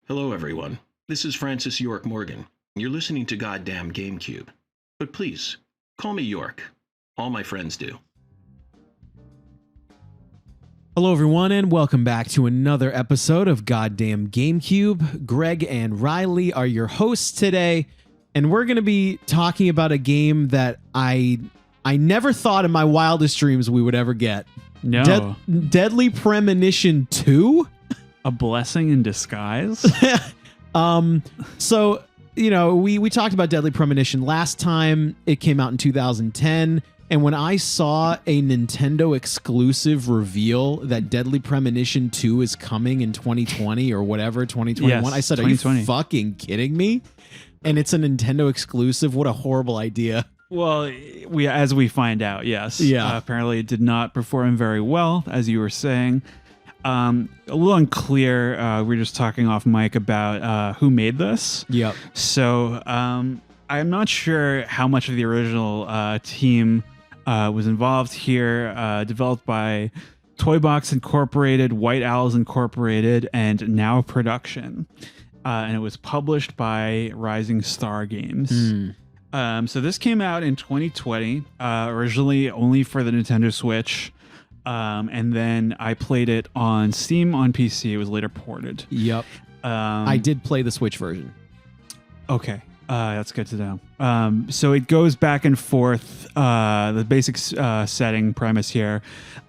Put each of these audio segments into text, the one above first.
Hello, everyone. This is Francis York Morgan. You're listening to Goddamn Gamecube. But please, call me York. All my friends do. Hello, everyone, and welcome back to another episode of Goddamn Gamecube. Greg and Riley are your hosts today, and we're going to be talking about a game that I never thought in my wildest dreams we would ever get. No. Deadly Premonition 2? A blessing in disguise? So, you know, we talked about Deadly Premonition last time. It came out in 2010. And when I saw a Nintendo exclusive reveal that Deadly Premonition 2 is coming in 2020 or whatever, 2021, Yes, I said, 2020. Are you fucking kidding me? And it's a Nintendo exclusive. What a horrible idea. Well, as we find out, yes. Yeah. Apparently it did not perform very well, as you were saying. A little unclear. We were just talking off mic about who made this. Yep. So I'm not sure how much of the original team was involved here. Developed by Toy Box Incorporated, White Owls Incorporated, and Now Production. And it was published by Rising Star Games. So this came out in 2020, originally only for the Nintendo Switch. And then I played it on Steam on PC. It was later ported. Yep. I did play the Switch version. Okay. That's good to know. So it goes back and forth. The basic setting premise here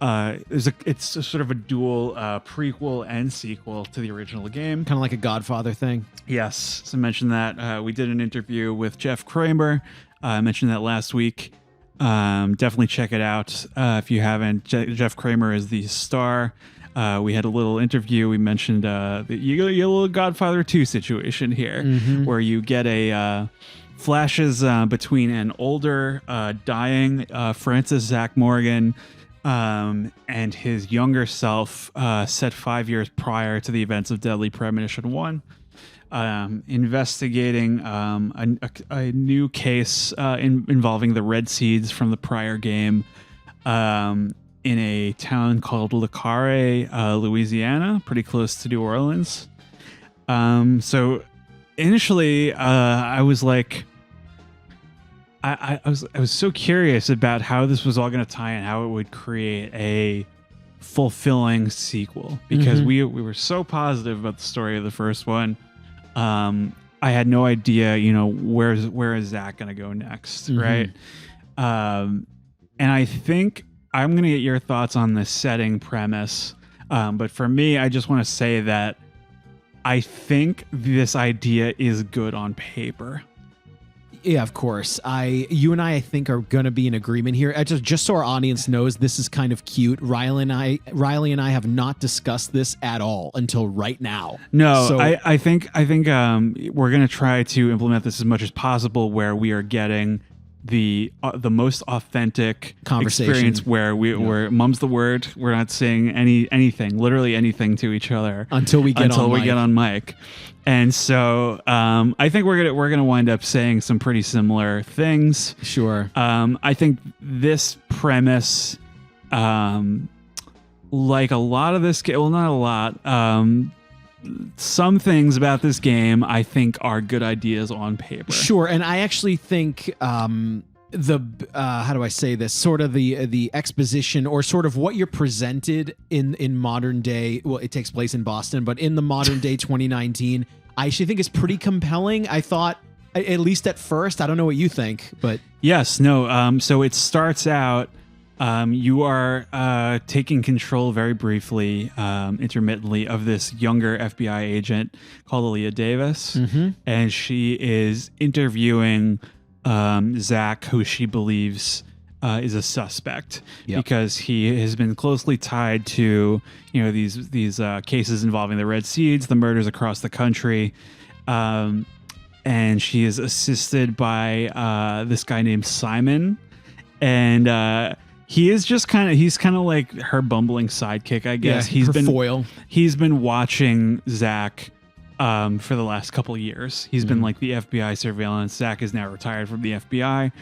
it's a sort of a dual prequel and sequel to the original game. Kind of like a Godfather thing. Yes. So I mentioned that we did an interview with Jeff Kramer. I mentioned that last week. Definitely check it out if you haven't. Jeff Kramer is the star. We had a little interview. We mentioned you get a little Godfather 2 situation here, where you get a flashes between an older dying Francis Zach Morgan and his younger self set 5 years prior to the events of Deadly Premonition 1. Investigating a new case involving the red seeds from the prior game in a town called Le Carre, Louisiana, pretty close to New Orleans. So initially, I was like, I was so curious about how this was all going to tie in, how it would create a fulfilling sequel, because we were so positive about the story of the first one. I had no idea, where is Zach going to go next, right? And I think I'm going to get your thoughts on the setting premise. But for me, I just want to say that I think this idea is good on paper. Yeah, of course. You and I think, are going to be in agreement here. Just so our audience knows, this is kind of cute. Riley and I have not discussed this at all until right now. No, so, I think we're going to try to implement this as much as possible, where we are getting the most authentic Conversation. Experience, where mum's the word. We're not saying anything, literally anything to each other until we get on mic. And so I think we're gonna wind up saying some pretty similar things. Sure. I think this premise, like a lot of this game, well, not a lot. Some things about this game I think are good ideas on paper. Sure, and I actually think how do I say this? Sort of the exposition, or sort of what you're presented in modern day. Well, it takes place in Boston, but in the modern day 2019, I actually think is pretty compelling. I thought, at least at first. I don't know what you think, but yes, no. So it starts out. You are taking control very briefly, intermittently, of this younger FBI agent called Aaliyah Davis, and she is interviewing Zach, who she believes is a suspect, because he has been closely tied to these cases involving the red seeds, the murders across the country, and she is assisted by this guy named Simon, and he's kind of like her bumbling sidekick, I guess. Yeah, her foil. He's been watching Zach for the last couple of years. He's been like the FBI surveillance. Zach is now retired from the FBI.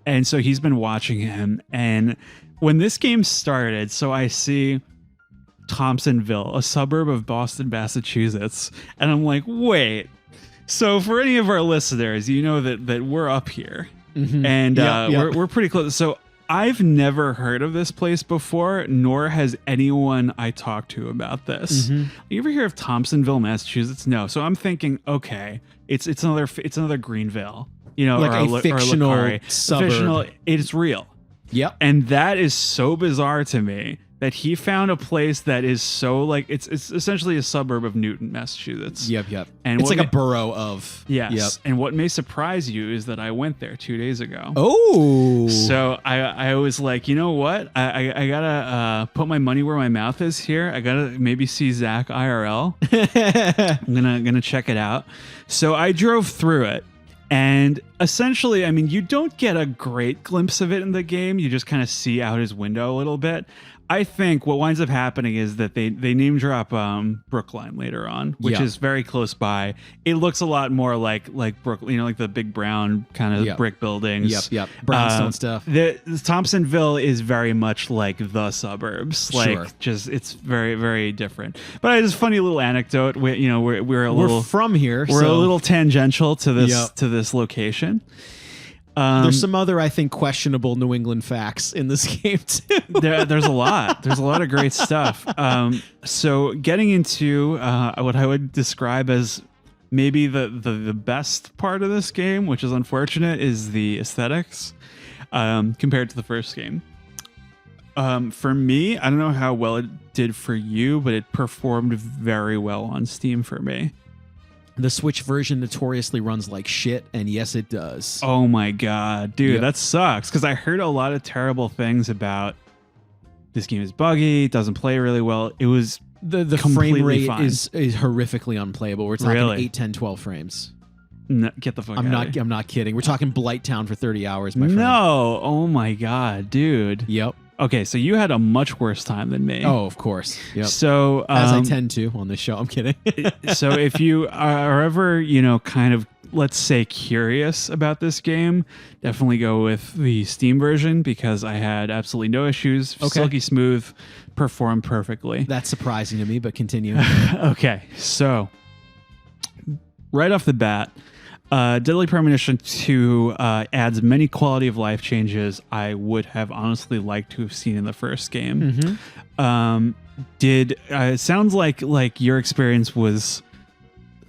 And so he's been watching him. And when this game started, so I see Thompsonville, a suburb of Boston, Massachusetts. And I'm like, wait. So for any of our listeners, you know that we're up here. And we're pretty close. So I've never heard of this place before, nor has anyone I talked to about this. You ever hear of Thompsonville, Massachusetts? No. So I'm thinking, okay, it's another Greenville, like or a fictional Licari. suburb. Fictional, it's real. Yep. And that is so bizarre to me that he found a place that is so like it's essentially a suburb of Newton, Massachusetts. Yep. And it's like a borough of. Yes. Yep. And what may surprise you is that I went there 2 days ago. Oh. So I was like, you know what? I gotta put my money where my mouth is here. I gotta maybe see Zach IRL. I'm gonna check it out. So I drove through it. And essentially, I mean, you don't get a great glimpse of it in the game. You just kind of see out his window a little bit. I think what winds up happening is that they name drop Brookline later on, which is very close by. It looks a lot more like Brooklyn, like the big brown kind of brick buildings. Yep. Brownstone stuff. The Thompsonville is very much like the suburbs. Just it's very, very different. But it's a funny little anecdote. We're from here. We're a little tangential to this location. There's some other, I think, questionable New England facts in this game too. There's a lot. There's a lot of great stuff. So getting into what I would describe as maybe the best part of this game, which is unfortunate, is the aesthetics compared to the first game. For me, I don't know how well it did for you, but it performed very well on Steam for me. The Switch version notoriously runs like shit, and yes, it does. Oh my god, dude, that sucks. Because I heard a lot of terrible things about this game is buggy, it doesn't play really well. It was the frame rate is horrifically unplayable. We're talking 8, 10, 12 frames. No, get the fuck out of here. I'm not kidding. We're talking Blighttown for 30 hours, my friend. No, oh my god, dude. Yep. Okay, so you had a much worse time than me. Oh, of course. Yep. So as I tend to on this show. I'm kidding. So if you are ever, kind of, let's say, curious about this game, definitely go with the Steam version because I had absolutely no issues. Okay. Silky smooth, performed perfectly. That's surprising to me, but continue. Okay, so right off the bat, Deadly Premonition 2 adds many quality of life changes I would have honestly liked to have seen in the first game. It sounds like your experience was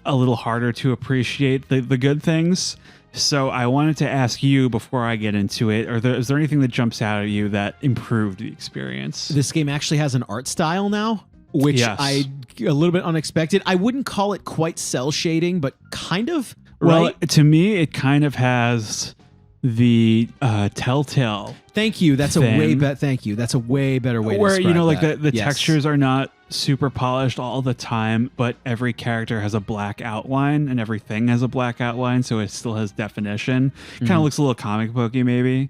a little harder to appreciate the good things. So I wanted to ask you before I get into it, is there anything that jumps out at you that improved the experience? This game actually has an art style now, which a little bit unexpected. I wouldn't call it quite cell shading, but kind of. Well, right? To me, it kind of has the Telltale. Thank you. That's thing. a way better. Thank you. That's a way better way. Where to describe like that. the textures are not super polished all the time, but every character has a black outline and everything has a black outline, so it still has definition. Kind of looks a little comic booky, maybe.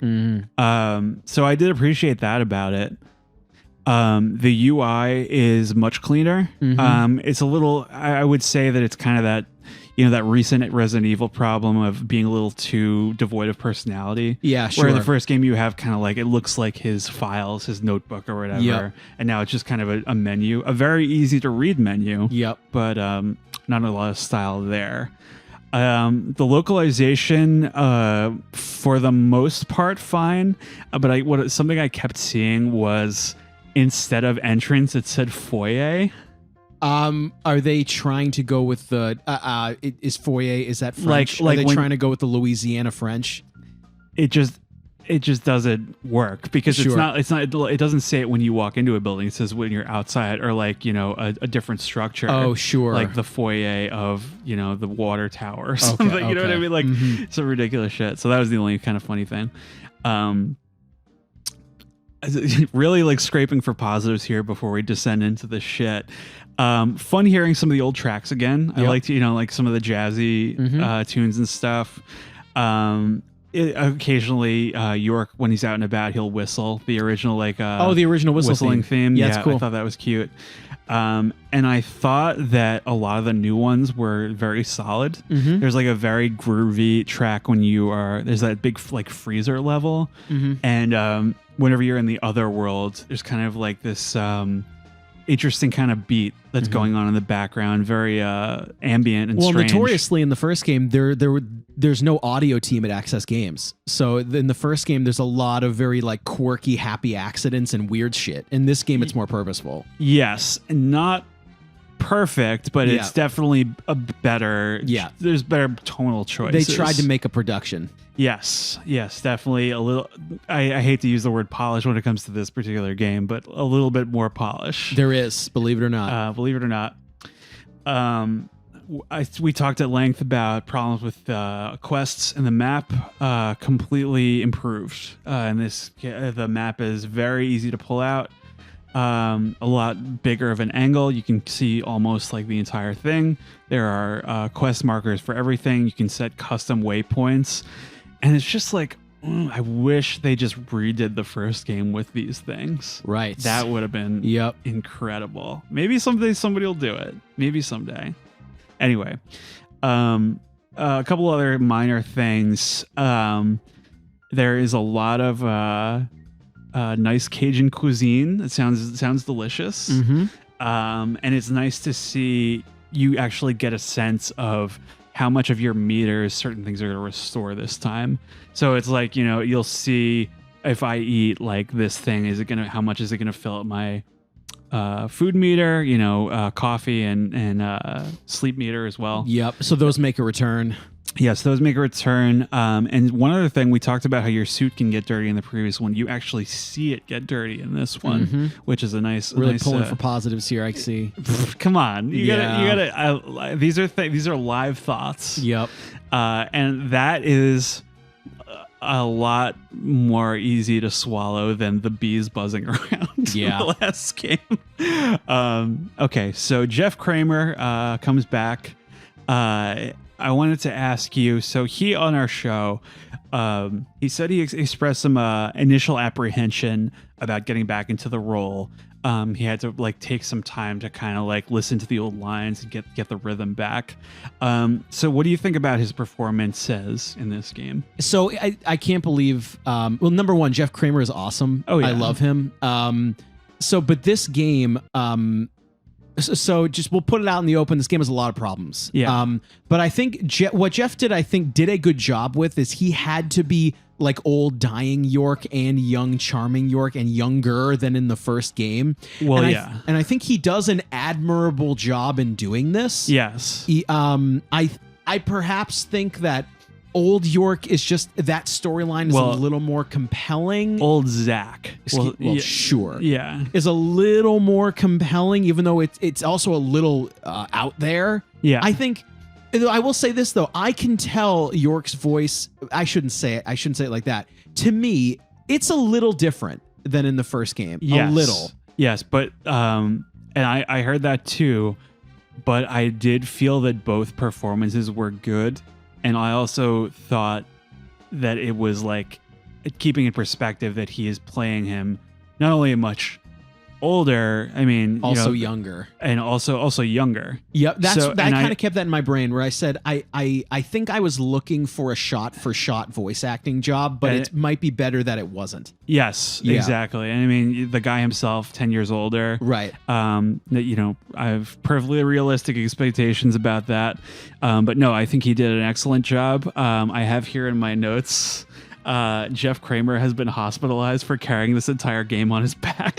So I did appreciate that about it. The UI is much cleaner. It's a little. I would say that it's kind of that. That recent Resident Evil problem of being a little too devoid of personality. Yeah, sure. Where in the first game you have kind of like, it looks like his files, his notebook or whatever. Yep. And now it's just kind of a menu, a very easy to read menu. Yep. But not a lot of style there. The localization, for the most part, fine. But something I kept seeing was instead of entrance, it said foyer. Are they trying to go with the is foyer, is that French? Like Are they trying to go with the Louisiana French? It just doesn't work because it doesn't say it when you walk into a building. It says when you're outside or a different structure. Oh, sure. Like the foyer of, the water tower or something. You know what I mean? Like some ridiculous shit. So that was the only kind of funny thing. Really like scraping for positives here before we descend into the shit. Fun hearing some of the old tracks again. I liked, like some of the jazzy tunes and stuff. Occasionally, York, when he's out and about, he'll whistle the original the original whistling theme. Yeah, it's cool. I thought that was cute. And I thought that a lot of the new ones were very solid. There's like a very groovy track when there's that big like freezer level, and whenever you're in the other world, there's kind of like this interesting kind of beat that's going on in the background, very ambient and strange. Notoriously in the first game, there's no audio team at Access Games. So in the first game, there's a lot of very like quirky, happy accidents and weird shit. In this game, it's more purposeful. Yes, not perfect, but it's definitely a better. Yeah, there's better tonal choices. They tried to make a production. Yes, definitely a little. I hate to use the word polish when it comes to this particular game, but a little bit more polish. There is, believe it or not. We talked at length about problems with quests and the map. Completely improved. And the map is very easy to pull out. A lot bigger of an angle. You can see almost like the entire thing. There are quest markers for everything. You can set custom waypoints. And it's just like, I wish they just redid the first game with these things. Right. That would have been incredible. Maybe someday somebody will do it. Maybe someday. Anyway, a couple other minor things. There is a lot of nice Cajun cuisine. It sounds delicious. And it's nice to see you actually get a sense of how much of your meters certain things are going to restore this time. So it's like, you'll see if I eat like this thing, how much is it going to fill up my food meter, coffee and sleep meter as well. Yep. So those make a return. Yes, those make a return. And one other thing, we talked about how your suit can get dirty in the previous one. You actually see it get dirty in this one, which is a nice, pulling for positives here. I see. Come on, you gotta. These are live thoughts. Yep. And that is a lot more easy to swallow than the bees buzzing around in the last game. Okay, so Jeff Kramer comes back. I wanted to ask you, so he on our show, he said he expressed some initial apprehension about getting back into the role. He had to take some time to kind of listen to the old lines and get the rhythm back. So what do you think about his performances in this game? So I can't believe, well, number one, Jeff Kramer is awesome. Oh, yeah. I love him. But this game, so just we'll put it out in the open. This game has a lot of problems. Yeah. But I think what Jeff did, did a good job with is he had to be like old dying York and young charming York and younger than in the first game. Well, and I think he does an admirable job in doing this. Yes. I perhaps think that old York is just that storyline is a little more compelling. Old Zach, sure, yeah, is a little more compelling, even though it's also a little out there. Yeah, I think. I will say this though, I can tell York's voice. I shouldn't say it like that. To me, it's a little different than in the first game. Yes. A little. Yes, but and I heard that too, but I did feel that both performances were good. And I also thought that it was keeping in perspective that he is playing him not only much older, also younger, and also younger. Yep, that kind of kept that in my brain where I said I think I was looking for a shot for shot voice acting job, but it might be better that it wasn't. Yes, exactly. And the guy himself, 10 years older, right? I have perfectly realistic expectations about that, but no, I think he did an excellent job. I have here in my notes. Jeff Kramer has been hospitalized for carrying this entire game on his back.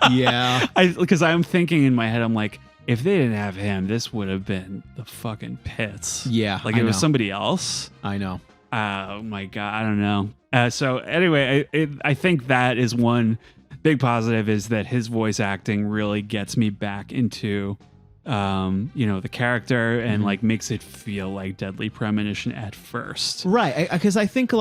Yeah. Because I'm thinking in my head, I'm like, if they didn't have him, this would have been the fucking pits. Yeah. Like, it was somebody else. I know. Oh, my God. I don't know. So, anyway, I think that is one big positive, is that his voice acting really gets me back into the character and makes it feel like Deadly Premonition at first. Right. Because I think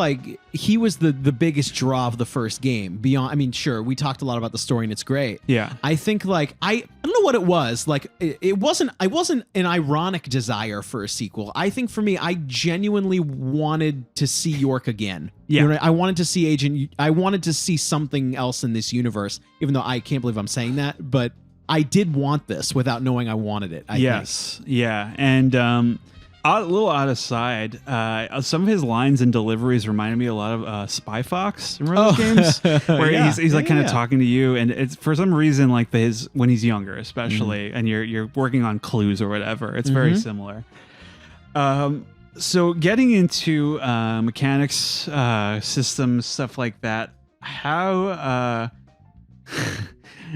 he was the biggest draw of the first game. Beyond, sure, we talked a lot about the story and it's great. Yeah. I think I don't know what it was. I wasn't an ironic desire for a sequel. I think for me, I genuinely wanted to see York again. Yeah. You know, I wanted to see I wanted to see something else in this universe, even though I can't believe I'm saying that, but I did want this without knowing I wanted it. I think. Yeah. And A little out of side. Some of his lines and deliveries reminded me a lot of Spy Fox. Remember those games where he's like kind of talking to you, and it's for some reason like when he's younger, especially, and you're working on clues or whatever. It's very similar. So getting into mechanics, systems, stuff like that. How?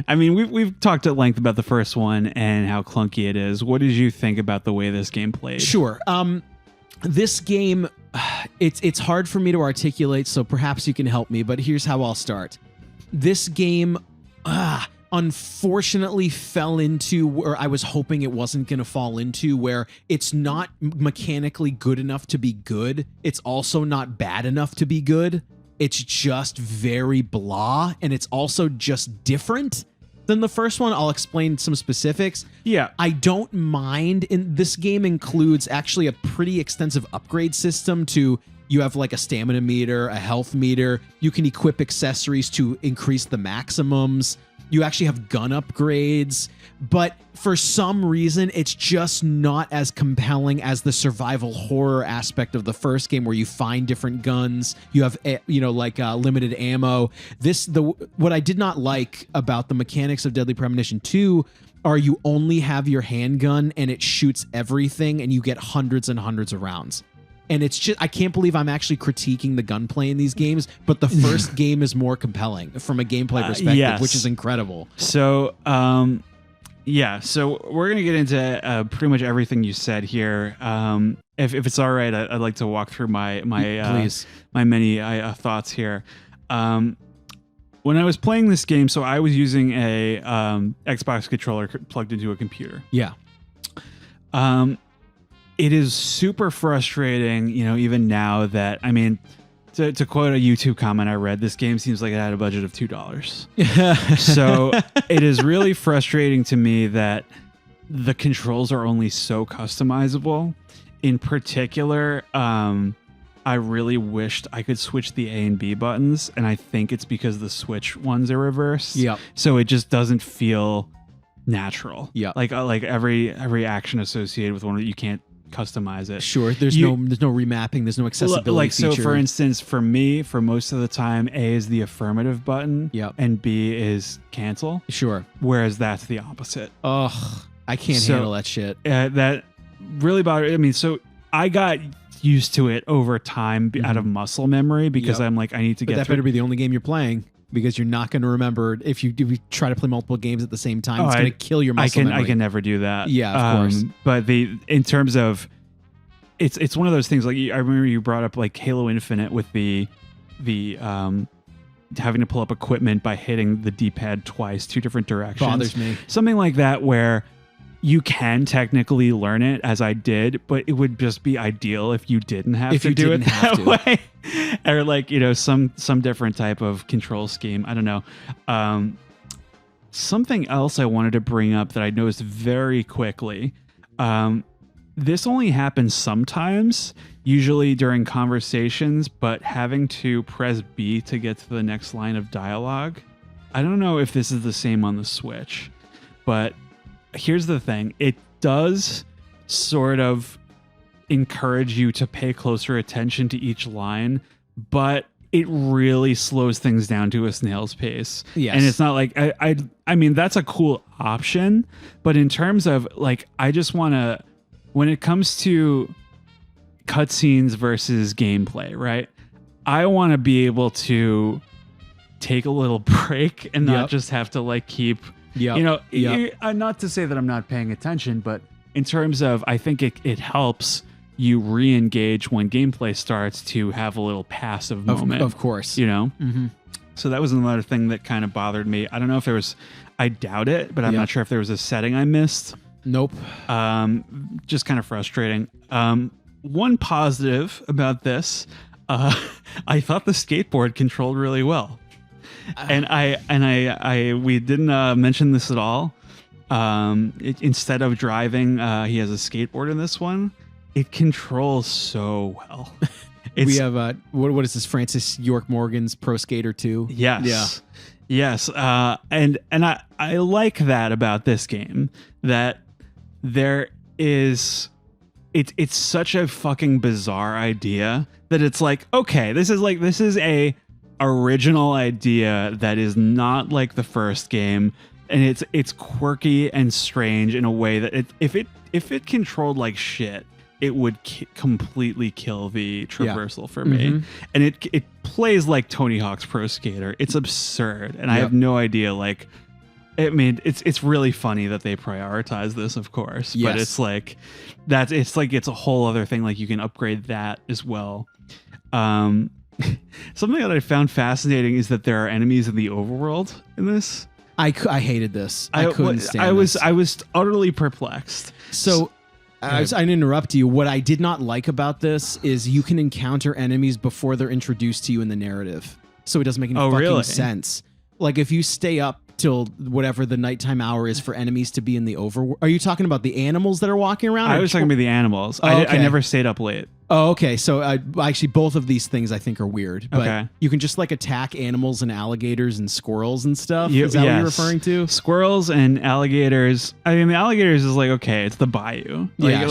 I mean, we've talked at length about the first one and how clunky it is. What did you think about the way this game played? Sure. This game, it's hard for me to articulate, so perhaps you can help me, but here's how I'll start. This game, unfortunately fell into where I was hoping it wasn't going to fall into, where it's not mechanically good enough to be good. It's also not bad enough to be good. It's just very blah, and it's also just different than the first one. I'll explain some specifics. Yeah. I don't mind. This game includes actually a pretty extensive upgrade system to, you have like a stamina meter, a health meter. You can equip accessories to increase the maximums. You actually have gun upgrades, but for some reason, it's just not as compelling as the survival horror aspect of the first game, where you find different guns. You have, limited ammo. What I did not like about the mechanics of Deadly Premonition 2 are you only have your handgun and it shoots everything, and you get hundreds and hundreds of rounds. And it's just, I can't believe I'm actually critiquing the gunplay in these games, but the first game is more compelling from a gameplay perspective, which is incredible. So, so we're going to get into pretty much everything you said here. If it's all right, I'd like to walk through my many thoughts here. When I was playing this game, so I was using a Xbox controller plugged into a computer. Yeah. It is super frustrating, even now that, I mean, to quote a YouTube comment I read, this game seems like it had a budget of $2. So it is really frustrating to me that the controls are only so customizable. In particular, I really wished I could switch the A and B buttons, and I think it's because the Switch ones are reversed. Yep. So it just doesn't feel natural. Yeah. Like every action associated with one that you can't customize it. Sure. There's no remapping. There's no accessibility feature. So for instance, for me, for most of the time, A is the affirmative button. Yep. And B is cancel. Sure. Whereas that's the opposite. Ugh. I can't handle that shit. That really bothered. I mean, so I got used to it over time out of muscle memory, because I'm like, I need to get. But that better be the only game you're playing, because you're not going to remember if you try to play multiple games at the same time. It's going to kill your muscle memory. I can never do that. Yeah, of course. But in terms of, it's one of those things. Like, I remember you brought up like Halo Infinite with the having to pull up equipment by hitting the D-pad twice, 2 different directions. Bothers me. Something like that, where you can technically learn it, as I did, but it would just be ideal if you didn't have to do it that way. Or like, some different type of control scheme. I don't know. Something else I wanted to bring up that I noticed very quickly. This only happens sometimes, usually during conversations, but having to press B to get to the next line of dialogue. I don't know if this is the same on the Switch, but here's the thing. It does sort of encourage you to pay closer attention to each line, but it really slows things down to a snail's pace. Yes. And it's not like, I mean, that's a cool option, but in terms of like, I just want to, when it comes to cutscenes versus gameplay, right? I want to be able to take a little break and not just have to like keep, not to say that I'm not paying attention, but in terms of, I think it helps you re-engage when gameplay starts to have a little passive moment. Of course. Mm-hmm. So that was another thing that kind of bothered me. I don't know if there was, I doubt it, but I'm not sure if there was a setting I missed. Nope. Just kind of frustrating. One positive about this, I thought the skateboard controlled really well. And we didn't mention this at all. Instead of driving, he has a skateboard in this one. It controls so well. We have what is this? Francis York Morgan's Pro Skater 2. Yes. Yeah. Yes. And I like that about this game, that there is it's such a fucking bizarre idea that it's like, okay, this is a original idea that is not like the first game, and it's quirky and strange in a way that if it controlled like shit, it would completely kill the traversal for me. And it plays like Tony Hawk's Pro Skater. It's absurd, and I have no idea. Like, I mean, it's really funny that they prioritize this, of course, but it's like it's a whole other thing. Like, you can upgrade that as well. Something that I found fascinating is that there are enemies in the overworld in this. I hated this. I couldn't stand this. I was utterly perplexed. So I didn't interrupt you. What I did not like about this is you can encounter enemies before they're introduced to you in the narrative. So it doesn't make any fucking sense. Like, if you stay up till whatever the nighttime hour is for enemies to be in the overworld. Are you talking about the animals that are walking around? I was talking about the animals. I never stayed up late. Oh, okay. So actually, both of these things I think are weird. But you can just like attack animals and alligators and squirrels and stuff. Is that what you're referring to? Squirrels and alligators. I mean, the alligators is like, okay, it's the bayou.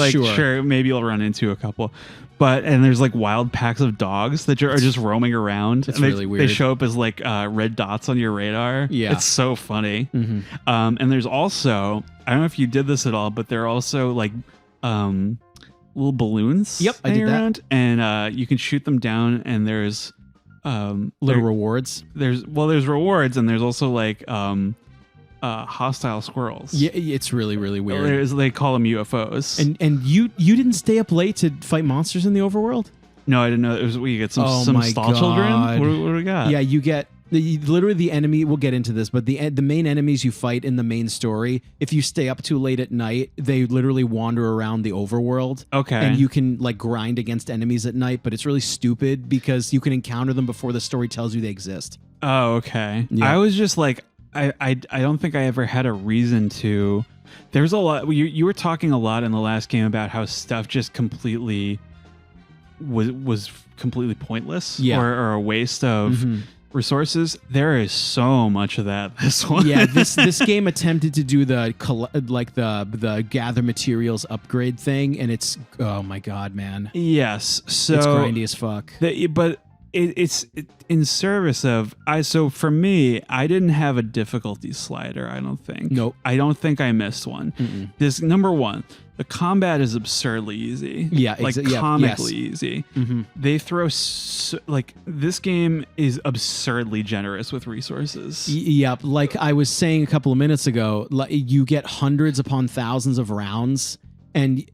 Sure, maybe you'll run into a couple. And there's like wild packs of dogs that are just roaming around. It's really weird. They show up as like red dots on your radar. Yeah. It's so funny. And there's also, I don't know if you did this at all, but there are also like little balloons. Yep, I did around, that. And you can shoot them down, and there's little rewards. There's rewards, and there's also like hostile squirrels. Yeah, it's really, really weird. They call them UFOs. And you didn't stay up late to fight monsters in the overworld? No, I didn't know. It was you get some stall children. What do we got? Yeah, you get literally the enemy. We'll get into this, but the main enemies you fight in the main story, if you stay up too late at night, they literally wander around the overworld. Okay, and you can like grind against enemies at night, but it's really stupid because you can encounter them before the story tells you they exist. Oh, okay. Yeah. I was just like, I don't think I ever had a reason to. There's a lot. You were talking a lot in the last game about how stuff just completely was completely pointless, or a waste of resources. There is so much of that. This one, this game attempted to do the gather materials upgrade thing, and it's, oh my god, man. Yes, so it's grindy as fuck. But it's in service of so for me, I didn't have a difficulty slider. I don't think. Nope. I don't think I missed one. This number one. The combat is absurdly easy. Yeah, comically easy. They throw this game is absurdly generous with resources. Yep, like I was saying a couple of minutes ago, you get hundreds upon thousands of rounds, and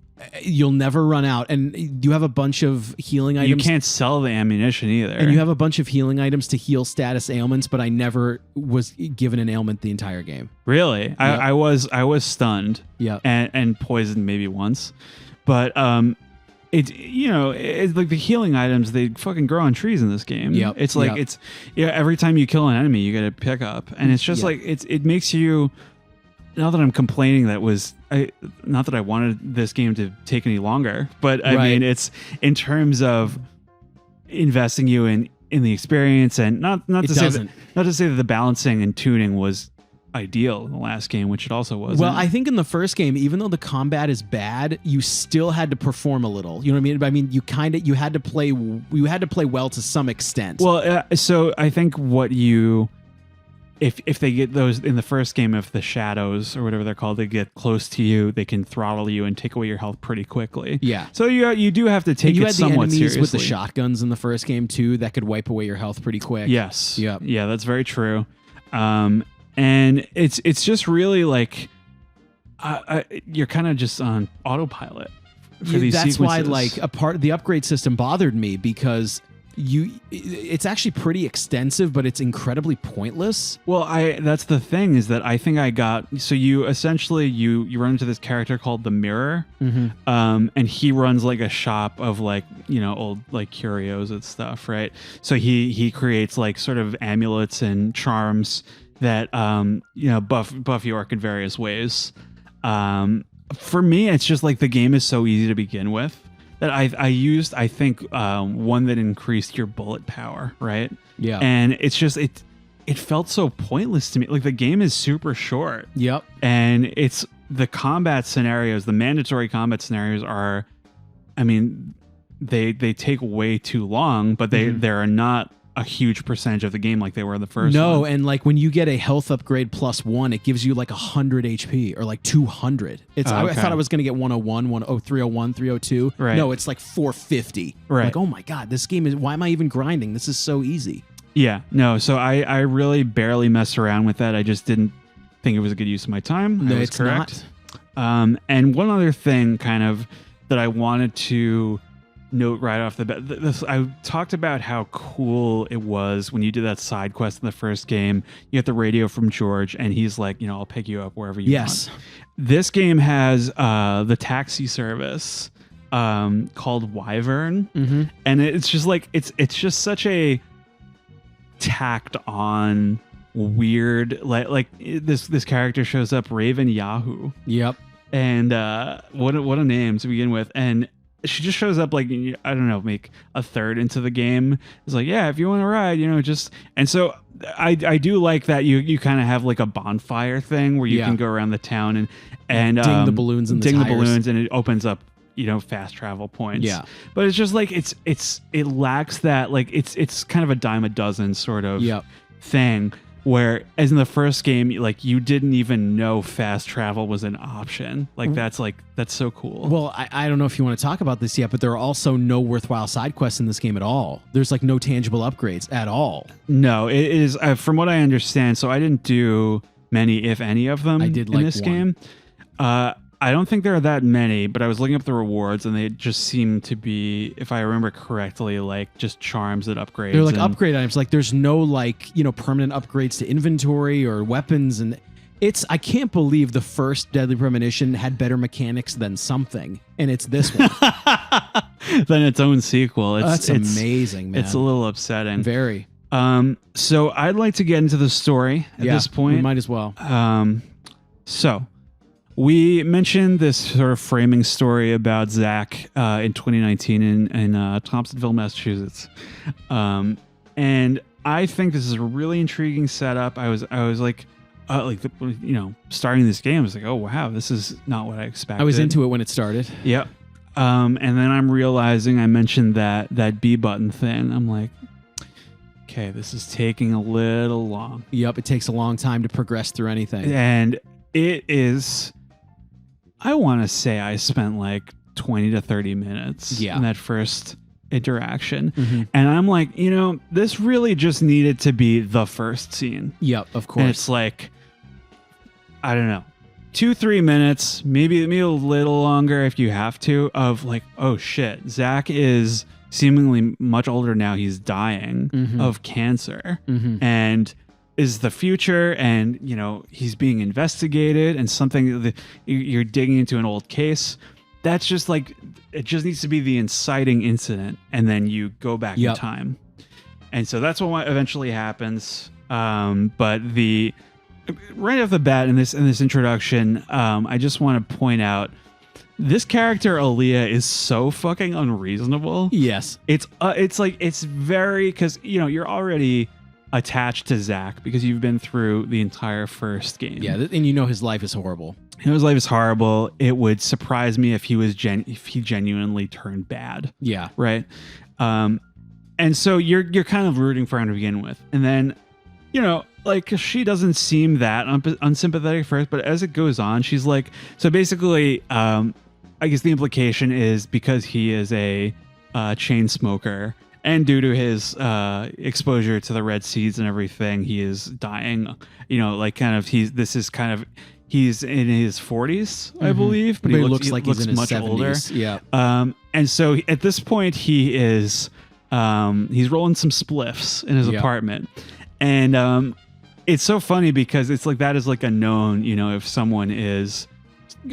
you'll never run out. And you have a bunch of healing items. You can't sell the ammunition either. And you have a bunch of healing items to heal status ailments, but I never was given an ailment the entire game. Really? Yep. I was stunned. Yeah. And poisoned maybe once. But it's like the healing items, they fucking grow on trees in this game. Yep. It's like every time you kill an enemy, you get a pickup. And it's just like it makes you. Not that I'm complaining not that I wanted this game to take any longer, but I mean, it's in terms of investing you in the experience, and not to say that the balancing and tuning was ideal in the last game, which it also was. Well, I think in the first game, even though the combat is bad, you still had to perform a little. You know what I mean? I mean, you had to play well to some extent. Well, so I think what you. If they get those in the first game, if the shadows or whatever they're called, they get close to you, they can throttle you and take away your health pretty quickly. Yeah. So you do have to take it somewhat seriously. You had the enemies with the shotguns in the first game too that could wipe away your health pretty quick. Yes. Yep. Yeah, that's very true. And it's just really like you're kind of just on autopilot for these sequences. That's why the upgrade system bothered me, because it's actually pretty extensive, but it's incredibly pointless. Well, that's the thing, is that I think I got, so you essentially you run into this character called the Mirror, and he runs like a shop of old like curios and stuff, right? So he creates like sort of amulets and charms that buff York in various ways. For me, it's just like the game is so easy to begin with. That I used, I think, one that increased your bullet power, right? Yeah. And it's just, it felt so pointless to me. Like, the game is super short. Yep. And it's the combat scenarios, the mandatory combat scenarios are I mean, they take way too long, but they are not a huge percentage of the game like they were in the first one. No, and like when you get a health upgrade +1, it gives you like 100 HP or like 200. It's I thought I was going to get 101, 301, 302. Right. No, it's like 450. Right. Like, oh my God, this game is, why am I even grinding? This is so easy. Yeah, no, so I really barely messed around with that. I just didn't think it was a good use of my time. No, I was it's correct. not. And one other thing kind of that I wanted to note right off the bat, I talked about how cool it was when you did that side quest in the first game. You get the radio from George and he's like, I'll pick you up wherever you want. This game has the taxi service called Wyvern. And it's just like, it's just such a tacked on weird, like this character shows up, Raven Yahoo. Yep. And what a name to begin with. And she just shows up like, I don't know, make a third into the game. It's like, yeah, if you want to ride, just. And so I do like that you kind of have like a bonfire thing where you can go around the town and ding the balloons and the balloons, and it opens up fast travel points. Yeah. But it's just like it lacks that, like it's kind of a dime a dozen sort of thing. Where, as in the first game, like you didn't even know fast travel was an option. Like that's so cool. Well, I don't know if you want to talk about this yet, but there are also no worthwhile side quests in this game at all. There's like no tangible upgrades at all. No, it is from what I understand. So I didn't do many, if any, of them. I did in this game. I don't think there are that many, but I was looking up the rewards and they just seem to be, if I remember correctly, like just charms that upgrade. They're like upgrade items. Like there's no like, permanent upgrades to inventory or weapons. And I can't believe the first Deadly Premonition had better mechanics than something. And it's this one. Than its own sequel. That's amazing, man. It's a little upsetting. Very. So I'd like to get into the story at this point. We might as well. So we mentioned this sort of framing story about Zach in 2019 in Thompsonville, Massachusetts, and I think this is a really intriguing setup. I was like, starting this game, I was like, oh wow, this is not what I expected. I was into it when it started. Yep. And then I'm realizing I mentioned that B button thing. I'm like, okay, this is taking a little long. Yep, it takes a long time to progress through anything, and it is. I want to say I spent like 20 to 30 minutes in that first interaction. And I'm like, this really just needed to be the first scene. Yep, of course. And it's like, I don't know, 2-3 minutes, maybe a little longer if you have to, of like, oh shit, Zach is seemingly much older now. He's dying of cancer. And is the future, and he's being investigated, and something that you're digging into an old case. That's just like, it just needs to be the inciting incident, and then you go back in time. And so that's what eventually happens. But right off the bat in this introduction, I just want to point out this character Aaliyah is so fucking unreasonable. Yes, it's like, it's very, because you're already attached to Zach because you've been through the entire first game. Yeah, and his life is horrible. His life is horrible. It would surprise me if he genuinely turned bad. Yeah. Right. And so you're kind of rooting for him to begin with, and then like she doesn't seem that unsympathetic first, but as it goes on, she's like, so basically, I guess the implication is because he is a chain smoker. And due to his exposure to the red seeds and everything, he is dying. Like kind of he's in his 40s, I believe, but he looks like he's in his much 70s. Older. Yeah. And so at this point, he is he's rolling some spliffs in his apartment, and it's so funny because it's like that is like a known. If someone is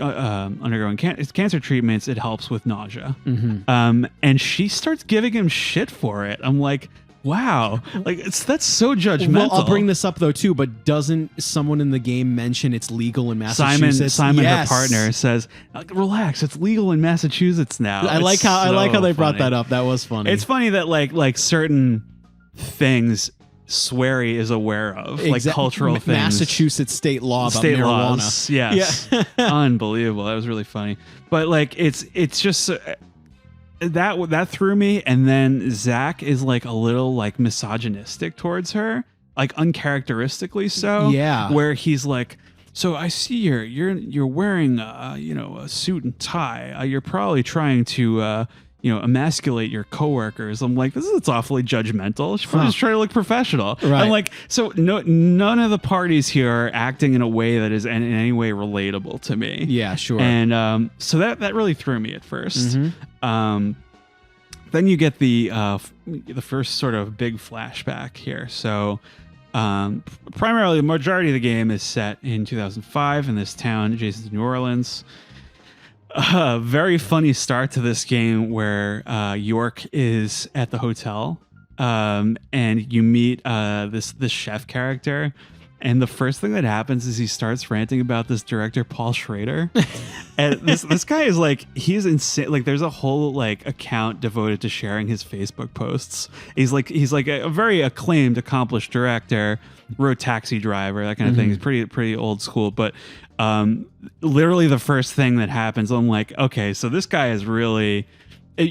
undergoing cancer treatments, it helps with nausea. And she starts giving him shit for it. I'm like, wow, like that's so judgmental. Well, I'll bring this up though too, but doesn't someone in the game mention it's legal in Massachusetts? Simon, her partner, says, relax, it's legal in Massachusetts now. I like how they brought that up. That was funny. It's funny that like certain things SWERY is aware of, like cultural things. Massachusetts state law about marijuana. Laws, yes. Yeah. Unbelievable. That was really funny. But like it's just that threw me. And then Zach is like a little like misogynistic towards her, like uncharacteristically so. Yeah. Where he's like, so I see you're wearing a suit and tie. You're probably trying to emasculate your coworkers. I'm like, it's awfully judgmental. She's just trying to look professional. Right. I'm like, so none of the parties here are acting in a way that is in any way relatable to me. Yeah, sure. And so that really threw me at first. Mm-hmm. Then you get the first sort of big flashback here. So primarily the majority of the game is set in 2005 in this town adjacent to New Orleans. Very funny start to this game where York is at the hotel and you meet this chef character, and the first thing that happens is he starts ranting about this director Paul Schrader. And this guy is like, he's insane. Like there's a whole like account devoted to sharing his Facebook posts. He's like a very acclaimed, accomplished director, wrote Taxi Driver, that kind of thing. He's pretty old school, but literally the first thing that happens, I'm like, okay, so this guy is really, I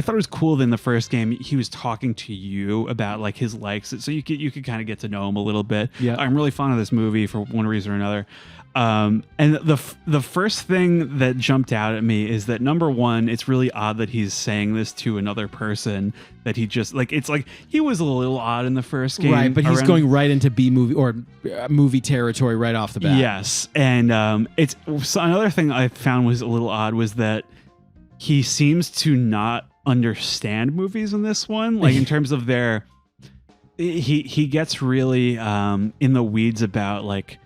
thought it was cool that in the first game he was talking to you about like his likes, so you could kind of get to know him a little bit. Yeah, I'm really fond of this movie for one reason or another. And the first thing that jumped out at me is that, number one, it's really odd that he's saying this to another person, that he just like, it's like he was a little odd in the first game, right? But he's going right into B movie or movie territory right off the bat. Yes, and so another thing I found was a little odd was that he seems to not understand movies in this one, like in terms of their. He gets really in the weeds about like.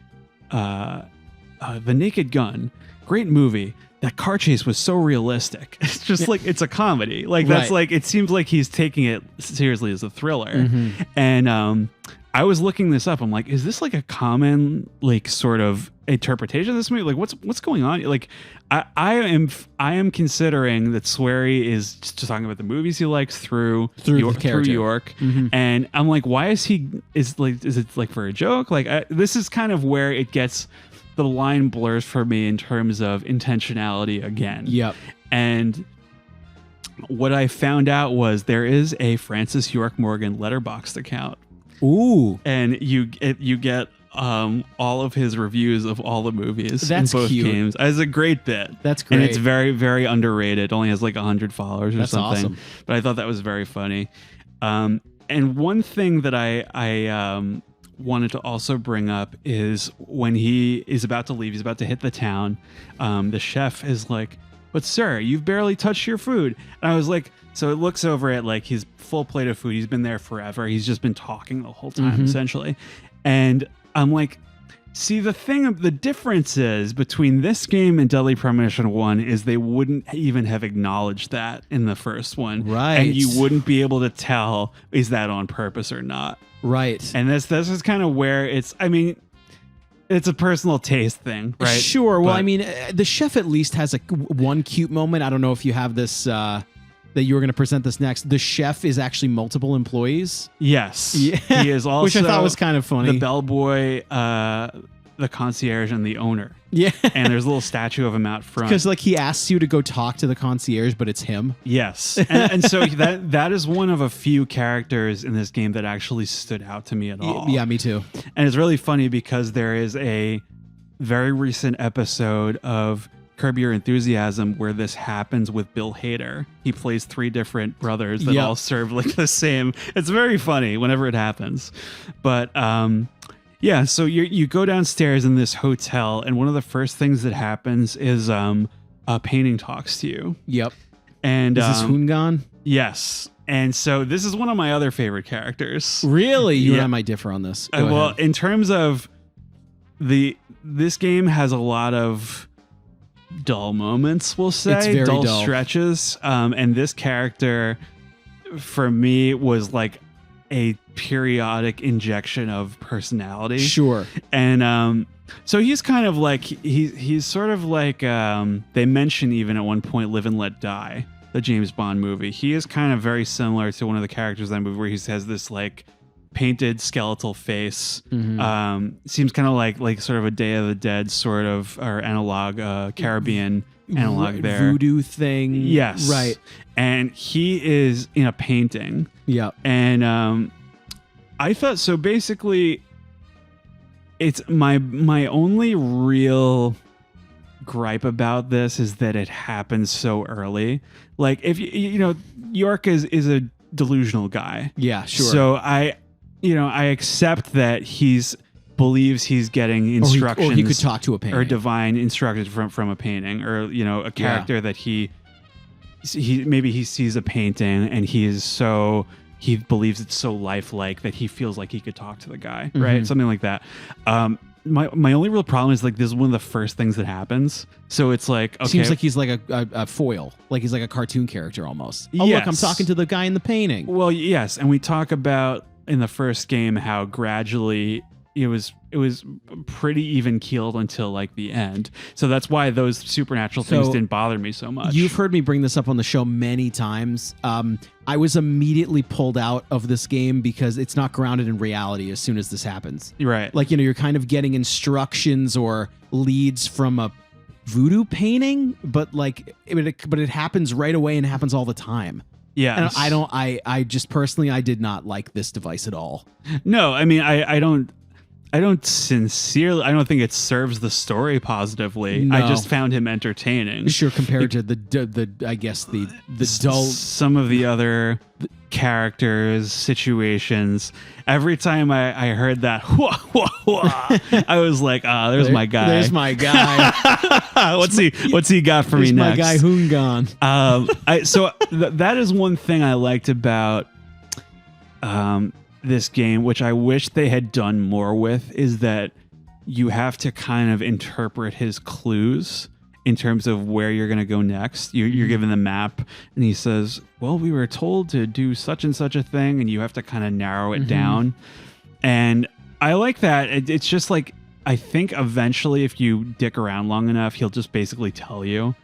The Naked Gun, great movie. That car chase was so realistic. It's just like, it's a comedy. Like that's like, it seems like he's taking it seriously as a thriller. And I was looking this up. I'm like, is this like a common like sort of interpretation of this movie? Like what's going on? Like I am considering that SWERY is just talking about the movies he likes through York. And I'm like, why is it like for a joke? Like this is kind of where it gets, the line blurs for me in terms of intentionality again. Yep. And what I found out was there is a Francis York Morgan Letterboxd account. Ooh. And you get all of his reviews of all the movies in both games. It's a great bit. That's great. And it's very, very underrated. It only has like 100 followers or something. Awesome. But I thought that was very funny. And one thing that I wanted to also bring up is when he is about to leave, he's about to hit the town. The chef is like, "But sir, you've barely touched your food." And I was like, so it looks over at like his full plate of food. He's been there forever. He's just been talking the whole time, essentially. And I'm like, see, the difference is between this game and Deadly Premonition 1 is they wouldn't even have acknowledged that in the first one. Right. And you wouldn't be able to tell, is that on purpose or not? Right. And this is kind of where it's a personal taste thing, right? Sure. Well, I mean, the chef at least has one cute moment. I don't know if you have this, that you were going to present this next. The chef is actually multiple employees. Yes. Yeah. He is also, which I thought was kind of funny. The bellboy, the concierge, and the owner. Yeah. And there's a little statue of him out front. Because like he asks you to go talk to the concierge, but it's him. Yes. And so that is one of a few characters in this game that actually stood out to me at all. Yeah, me too. And it's really funny because there is a very recent episode of Curb Your Enthusiasm where this happens with Bill Hader. He plays 3 different brothers that all serve like the same. It's very funny whenever it happens. But yeah, so you go downstairs in this hotel, and one of the first things that happens is a painting talks to you. Yep. And is this Hungan? Yes. And so this is one of my other favorite characters. Really? You and I might differ on this. Well, in terms of this game has a lot of dull moments, we'll say. It's very dull stretches. And this character, for me, was like a periodic injection of personality. Sure. And so he's kind of like, he's sort of like, they mention even at one point Live and Let Die, the James Bond movie. He is kind of very similar to one of the characters in that movie where he has this like painted skeletal face. Mm-hmm. Seems kind of like sort of a Day of the Dead sort of or analog Caribbean analog there. Voodoo thing. Yes. Right. And he is in a painting. Yeah. And I thought so basically it's my only real gripe about this is that it happens so early. Like if you know York is a delusional guy. Yeah, sure. So I accept that believes he's getting instructions or he could talk to a painting or divine instructions from a painting or a character that he maybe he sees a painting and he believes it's so lifelike that he feels like he could talk to the guy, right? Something like that. My only real problem is like this is one of the first things that happens. So it's like, okay. Seems like he's like a foil, like he's like a cartoon character almost. Oh, look, I'm talking to the guy in the painting. Well, yes, and we talk about in the first game how gradually it was pretty even keeled until like the end. So that's why those supernatural things didn't bother me so much. You've heard me bring this up on the show many times. I was immediately pulled out of this game because it's not grounded in reality as soon as this happens. Right. Like, you're kind of getting instructions or leads from a voodoo painting, but it happens right away and it happens all the time. Yeah. And I just personally, I did not like this device at all. No, I mean, I don't think it serves the story positively. No. I just found him entertaining. Sure, compared to the I guess the dull. Some of the other characters, situations. Every time I heard that, I was like, there's my guy. There's my guy. What's he got for me next? My guy Hoongan. So that is one thing I liked about this game, which I wish they had done more with, is that you have to kind of interpret his clues in terms of where you're going to go next. You're given the map and he says, well, we were told to do such and such a thing, and you have to kind of narrow it down. And I like that. It's just like, I think eventually if you dick around long enough, he'll just basically tell you.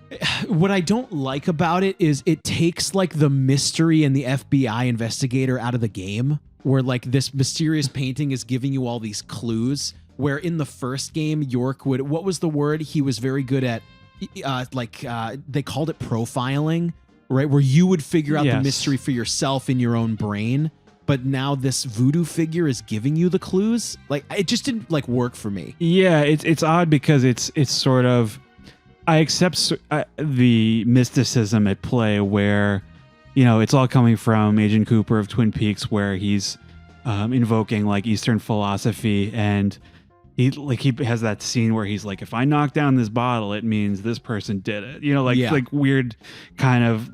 What I don't like about it is it takes like the mystery and the FBI investigator out of the game, where like this mysterious painting is giving you all these clues, where in the first game, York would, what was the word? He was very good at, they called it profiling, right? Where you would figure out the mystery for yourself in your own brain. But now this voodoo figure is giving you the clues. Like, it just didn't like work for me. Yeah, it's odd because it's sort of, I accept the mysticism at play where, it's all coming from Agent Cooper of Twin Peaks, where he's invoking like Eastern philosophy, and he has that scene where he's like, if I knock down this bottle, it means this person did it. Like weird kind of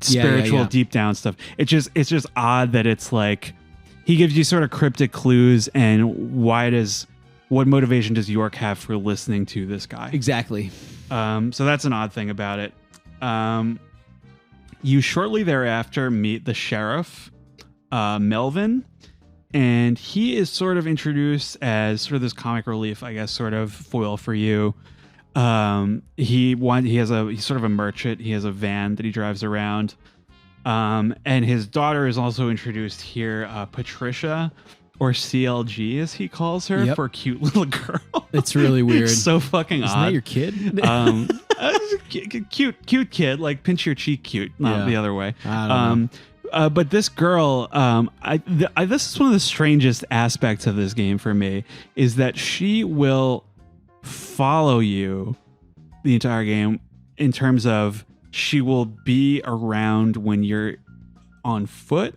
spiritual deep down stuff. It's just odd that it's like he gives you sort of cryptic clues, and what motivation does York have for listening to this guy? Exactly. So that's an odd thing about it. You shortly thereafter meet the sheriff, Melvin, and he is sort of introduced as sort of this comic relief, I guess, sort of foil for you. He's sort of a merchant. He has a van that he drives around. And his daughter is also introduced here, Patricia, or CLG as he calls her, for cute little girl. It's really weird. It's so fucking Isn't odd. that your kid? Cute like pinch your cheek cute, not the other way. I don't know. But this girl, this is one of the strangest aspects of this game for me, is that she will follow you the entire game, in terms of she will be around when you're on foot,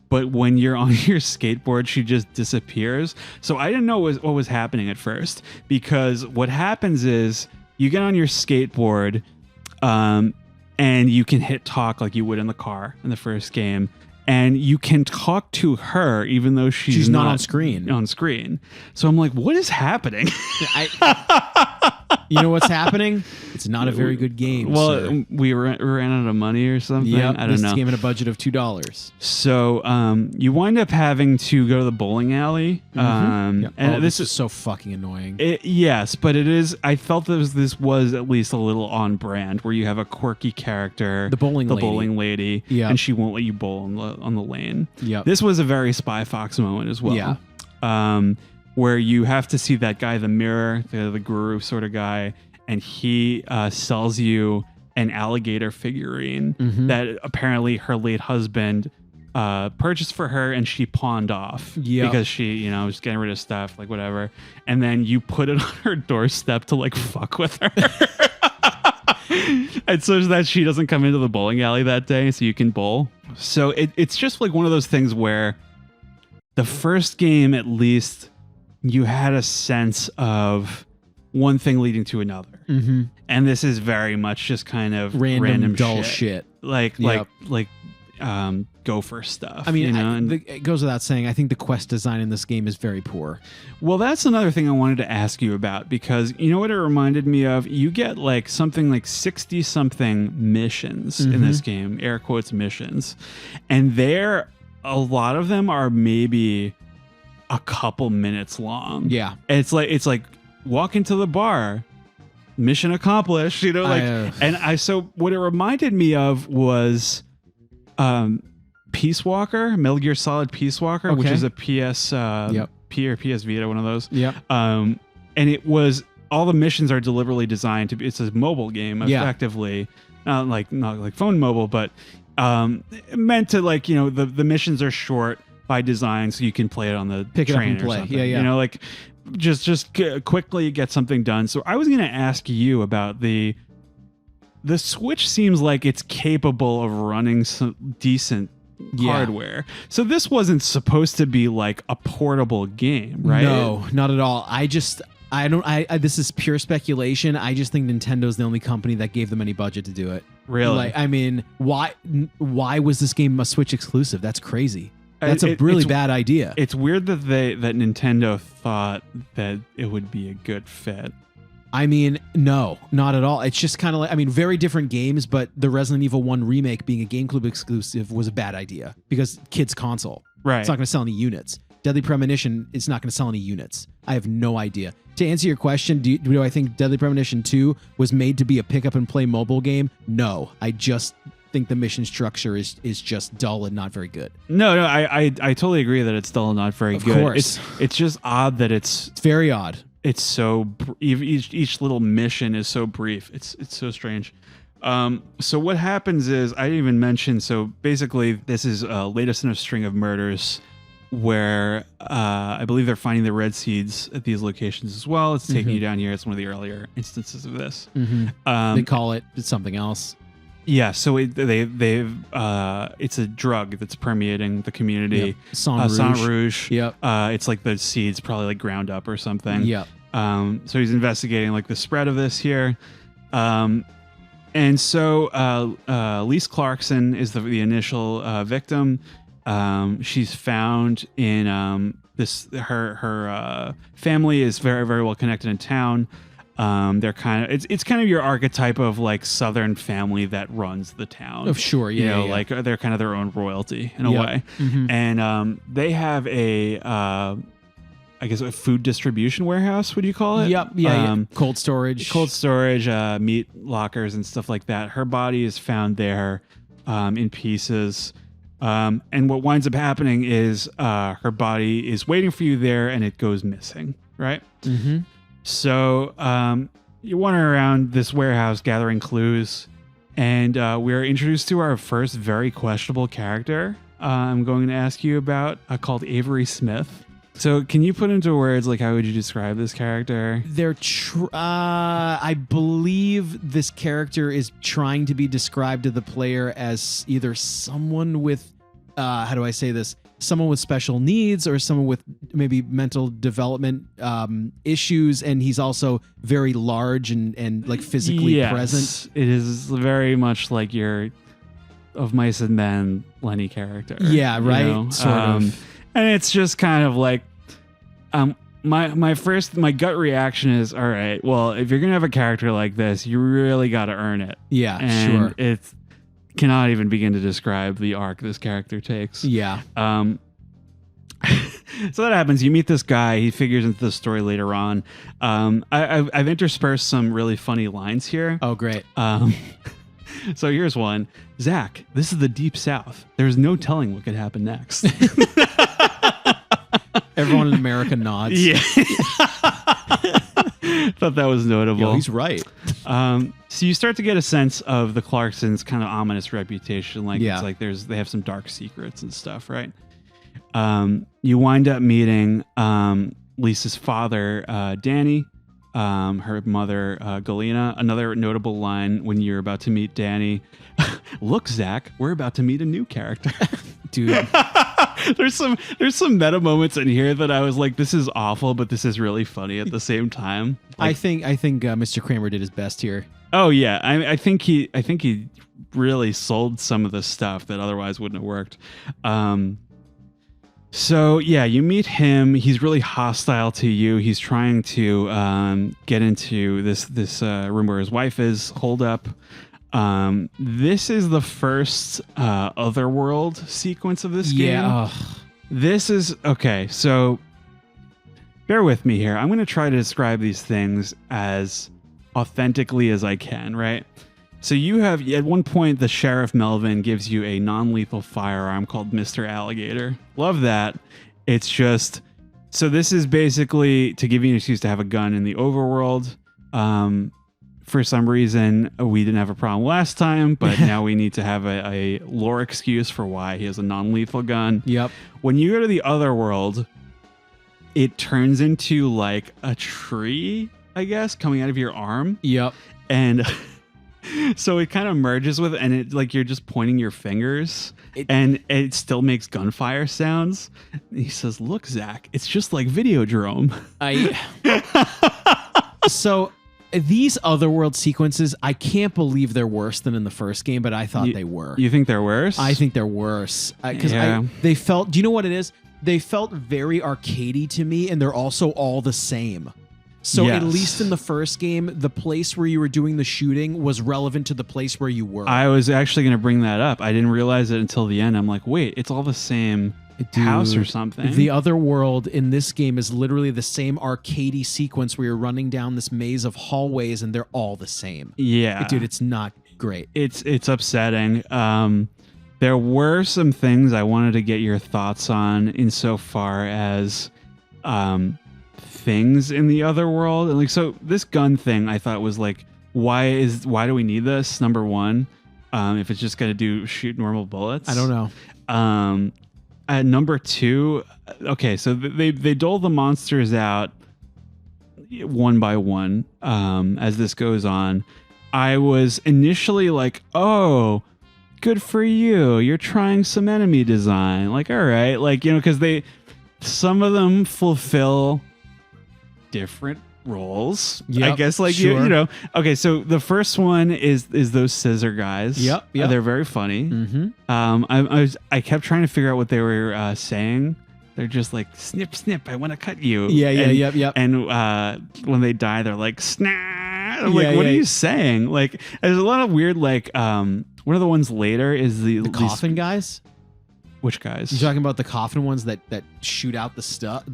but when you're on your skateboard, she just disappears. So I didn't know what was happening at first, because what happens is you get on your skateboard, and you can hit talk like you would in the car in the first game, and you can talk to her even though she's not on screen. So I'm like, what is happening? You know what's happening? It's not a very good game. Well, sir. we ran out of money or something. Yep, I don't know. This game had a budget of $2. So you wind up having to go to the bowling alley. Yep. And this is so fucking annoying. Yes, but it is. I felt that this was at least a little on brand, where you have a quirky character, The bowling lady. Yeah. and she won't let you bowl on the lane. Yep. This was a very Spy Fox moment as well. Yeah. Where you have to see that guy, the mirror, the guru sort of guy, and he sells you an alligator figurine that apparently her late husband purchased for her, and she pawned off because she, was getting rid of stuff, like whatever. And then you put it on her doorstep to like fuck with her. And so that she doesn't come into the bowling alley that day so you can bowl. So it's just like one of those things where the first game, at least, you had a sense of one thing leading to another. And this is very much just kind of random dull shit. Like gopher stuff. I mean, it goes without saying, I think the quest design in this game is very poor. Well, that's another thing I wanted to ask you about, because you know what it reminded me of? You get like something like 60 something missions in this game, air quotes missions. And a lot of them are maybe a couple minutes long. Yeah. It's like walk into the bar, mission accomplished, so what it reminded me of was Peace Walker, Metal Gear Solid Peace Walker, which is a PS P or PS Vita, one of those. Yep. And it was, all the missions are deliberately designed to be, it's a mobile game effectively, not like phone mobile, but meant to like, the missions are short by design, so you can play it on the pick it train up and play. or something. Just quickly get something done. So I was going to ask you about the Switch. Seems like it's capable of running some decent hardware. So this wasn't supposed to be like a portable game, right? No, not at all. This is pure speculation. I just think Nintendo's the only company that gave them any budget to do it. Really? Why was this game a Switch exclusive? That's crazy. That's a really bad idea. It's weird that Nintendo thought that it would be a good fit. I mean, no, not at all. It's just kind of like, very different games, but the Resident Evil 1 remake being a GameCube exclusive was a bad idea because kids console. Right. It's not going to sell any units. Deadly Premonition is not going to sell any units. I have no idea. To answer your question, do I think Deadly Premonition 2 was made to be a pick up and play mobile game? No, I just think the mission structure is just dull and not very good. No, I totally agree that it's still not very good. Of course. It's just odd that it's very odd. It's so each little mission is so brief. It's so strange. So what happens is, I didn't even mention, so basically this is latest in a string of murders where I believe they're finding the red seeds at these locations as well. It's taking you down here. It's one of the earlier instances of this. They call it something else. Yeah, so it's a drug that's permeating the community. Yep. Sang Rouge. Yep. It's like the seeds probably like ground up or something. Yep. So he's investigating like the spread of this here. And so Lise Clarkson is the initial victim. She's found in her family is very, very well connected in town. They're kind of it's kind of your archetype of like Southern family that runs the town. Oh, sure, yeah, like they're kind of their own royalty in a way. And they have a food distribution warehouse. What do you call it? Yep, cold storage, meat lockers and stuff like that. Her body is found there, in pieces. And what winds up happening is her body is waiting for you there, and it goes missing. Right. So you're wandering around this warehouse gathering clues, and we're introduced to our first very questionable character I'm going to ask you about, called Avery Smith. So can you put into words, like, how would you describe this character? I believe this character is trying to be described to the player as either someone with, how do I say this? Someone with special needs or someone with maybe mental development issues, and he's also very large and like physically present. It is very much like your Of Mice and Men Lenny character. Yeah, right. Sort of. And it's just kind of like, my gut reaction is, all right, well, if you're gonna have a character like this, you really got to earn it. Yeah, and sure. It cannot even begin to describe the arc this character takes. Yeah. So that happens. You meet this guy. He figures into the story later on. I've interspersed some really funny lines here. Oh, great. So here's one. Zach, this is the Deep South. There's no telling what could happen next. Everyone in America nods. Yeah. Thought that was notable. Yo, he's right. So you start to get a sense of the Clarksons' kind of ominous reputation. Like, Yeah. it's like they have some dark secrets and stuff, right? You wind up meeting Lisa's father, Danny, her mother, Galena. Another notable line when you're about to meet Danny. Look, Zach, we're about to meet a new character. Dude. There's some meta moments in here that I was like, this is awful, but this is really funny at the same time. Like, I think Mr. Kramer did his best here. oh yeah, I think he really sold some of the stuff that otherwise wouldn't have worked. So yeah, you meet him. He's really hostile to you. He's trying to get into this room where his wife is holed up. This is the first Otherworld sequence of this game. Yeah. This is okay. So bear with me here. I'm going to try to describe these things as authentically as I can, right? So you have, at one point, the Sheriff Melvin gives you a non-lethal firearm called Mr. Alligator. Love that. It's just, so this is basically to give you an excuse to have a gun in the overworld. For some reason, we didn't have a problem last time, but now we need to have a lore excuse for why he has a non-lethal gun. Yep. When you go to the Otherworld, it turns into like a tree, I guess, coming out of your arm. Yep. And so it kind of merges with it, and it like you're just pointing your fingers, and it still makes gunfire sounds. And he says, "Look, Zach, it's just like Videodrome." So these Otherworld sequences, I can't believe they're worse than in the first game, but I thought they were. You think they're worse? I think they're worse because they felt. Do you know what it is? They felt very arcadey to me, and they're also all the same. So Yes. at least in the first game, the place where you were doing the shooting was relevant to the place where you were. I was actually going to bring that up. I didn't realize it until the end. I'm like, wait, it's all the same house or something. The Otherworld in this game is literally the same arcadey sequence where you're running down this maze of hallways, and they're all the same. Yeah, Dude, it's not great. It's upsetting. There were some things I wanted to get your thoughts on insofar as things in the Otherworld. And like, so this gun thing I thought was like, why do we need this? Number one, if it's just gonna shoot normal bullets. I don't know. At number two, okay, so they dole the monsters out one by one as this goes on. I was initially like, oh, good for you. You're trying some enemy design. Like, all right, like, you know, because some of them fulfill different roles. Yep, I guess, like, sure. you know. Okay, so the first one is those scissor guys. Yep. They're very funny. Mm-hmm. I kept trying to figure out what they were saying. They're just like, snip, snip, I want to cut you. Yep. And when they die, they're like, snap. I'm like, what are you saying? Like, there's a lot of weird, like, one of the ones later is the coffin guys. Which guys? You're talking about the coffin ones that shoot out the stuff.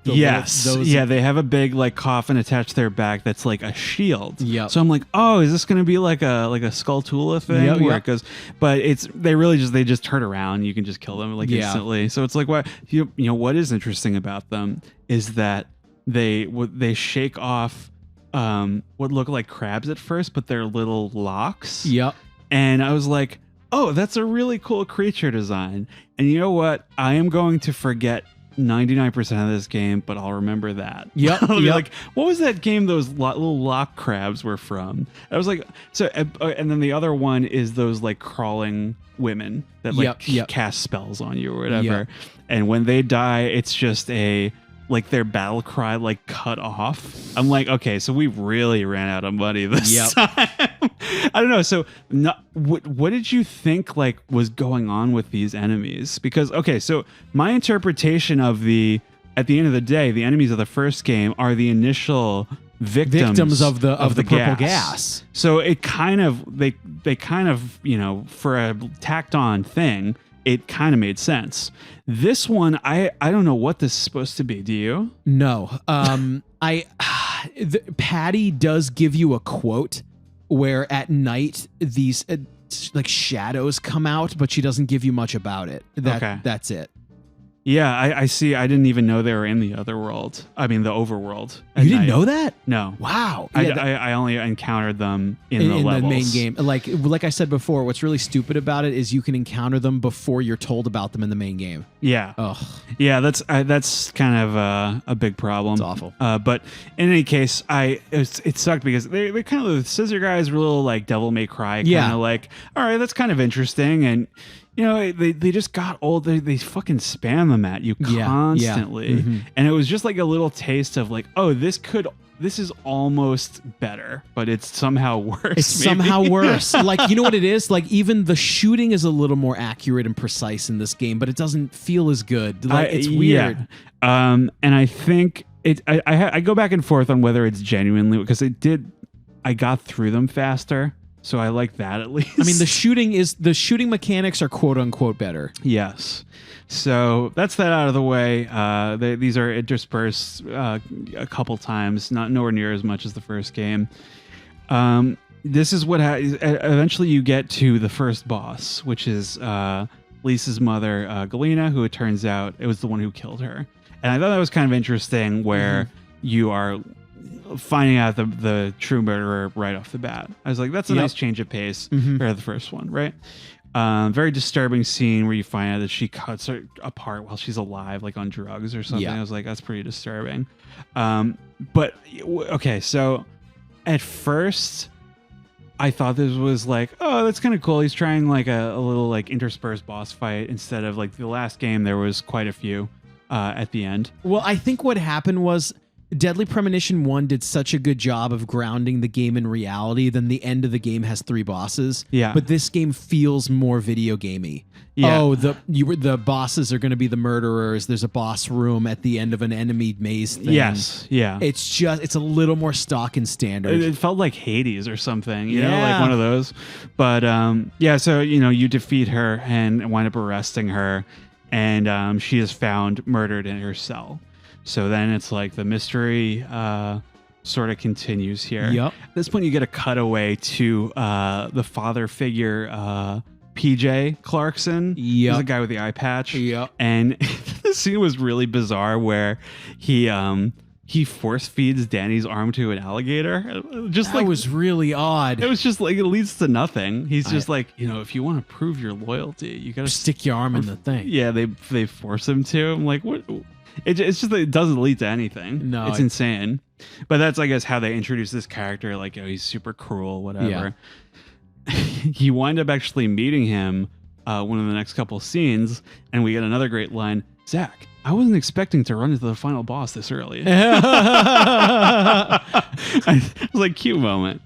Yes. Those, yeah, they have a big like coffin attached to their back that's like a shield. Yep. So I'm like, oh, is this going to be like a Skulltula thing? Yep, where yep. it goes, but they just turn around. You can just kill them like instantly. So it's like, what you know what is interesting about them is that they shake off what look like crabs at first, but they're little locks. Yep. And I was like, oh, that's a really cool creature design. And you know what? I am going to forget 99% of this game, but I'll remember that. Yep. I'll be like, what was that game those little lock crabs were from? I was like, so, and then the other one is those like crawling women that like cast spells on you or whatever. Yep. And when they die, it's just like their battle cry like cut off. I'm like, okay, so we really ran out of money this time. I don't know. So what did you think like was going on with these enemies? Because, okay, so my interpretation of the at the end of the day, the enemies of the first game are the initial victims of the purple gas. So it kind of they kind of, you know, for a tacked on thing, it kind of made sense. This one, I don't know what this is supposed to be. Do you? No. Patty does give you a quote where at night these like shadows come out, but she doesn't give you much about it. That's it. Yeah, I see. I didn't even know they were in the other world. I mean, the overworld. You didn't know that? No. Wow. I only encountered them in the levels. The main game. Like I said before, what's really stupid about it is you can encounter them before you're told about them in the main game. Yeah. Ugh. Yeah, that's kind of a big problem. It's awful. But in any case, it sucked because they kind of, the scissor guys were a little like Devil May Cry. Kind of like, all right, that's kind of interesting. And you know, they just got old. They fucking spam them at you constantly. Yeah. Mm-hmm. And it was just like a little taste of like, oh, this is almost better, but it's somehow worse. It's somehow worse. Like, you know what it is? Like, even the shooting is a little more accurate and precise in this game, but it doesn't feel as good. Like, it's weird. Yeah. And I think I go back and forth on whether it's genuinely, because I got through them faster. So I like that at least. I mean, the shooting mechanics are quote unquote better. Yes. So that's that out of the way. These are interspersed a couple times, not nowhere near as much as the first game. This is what eventually you get to the first boss, which is Lisa's mother, Galena, who it turns out it was the one who killed her. And I thought that was kind of interesting, where you are finding out the true murderer right off the bat. I was like, that's a nice change of pace for the first one, right? Very disturbing scene where you find out that she cuts her apart while she's alive, like on drugs or something. I was like, that's pretty disturbing. But okay, so at first I thought this was like, oh, that's kind of cool. He's trying like a little like interspersed boss fight instead of like the last game. There was quite a few at the end. Well, I think what happened was Deadly Premonition 1 did such a good job of grounding the game in reality. Then the end of the game has 3 bosses. Yeah. But this game feels more video gamey. Yeah. Oh, the bosses are going to be the murderers. There's a boss room at the end of an enemy maze thing. Yes. Yeah. It's a little more stock and standard. It felt like Hades or something, you know, like one of those. But so, you know, you defeat her and wind up arresting her, and she is found murdered in her cell. So then it's like the mystery sort of continues here. Yep. At this point, you get a cutaway to the father figure, PJ Clarkson. Yep. He's the guy with the eye patch. Yep. And the scene was really bizarre where he force feeds Danny's arm to an alligator. Just that was really odd. It was just like, it leads to nothing. He's just like, you know, if you want to prove your loyalty, you got to stick your arm in the thing. Yeah, they force him to. I'm like, what? It's just that it doesn't lead to anything. No, it's insane. But that's, I guess, how they introduce this character. Like, he's super cruel, whatever. Yeah. You wind up actually meeting him one of the next couple scenes, and we get another great line. Zach, I wasn't expecting to run into the final boss this early. It was like, cute moment.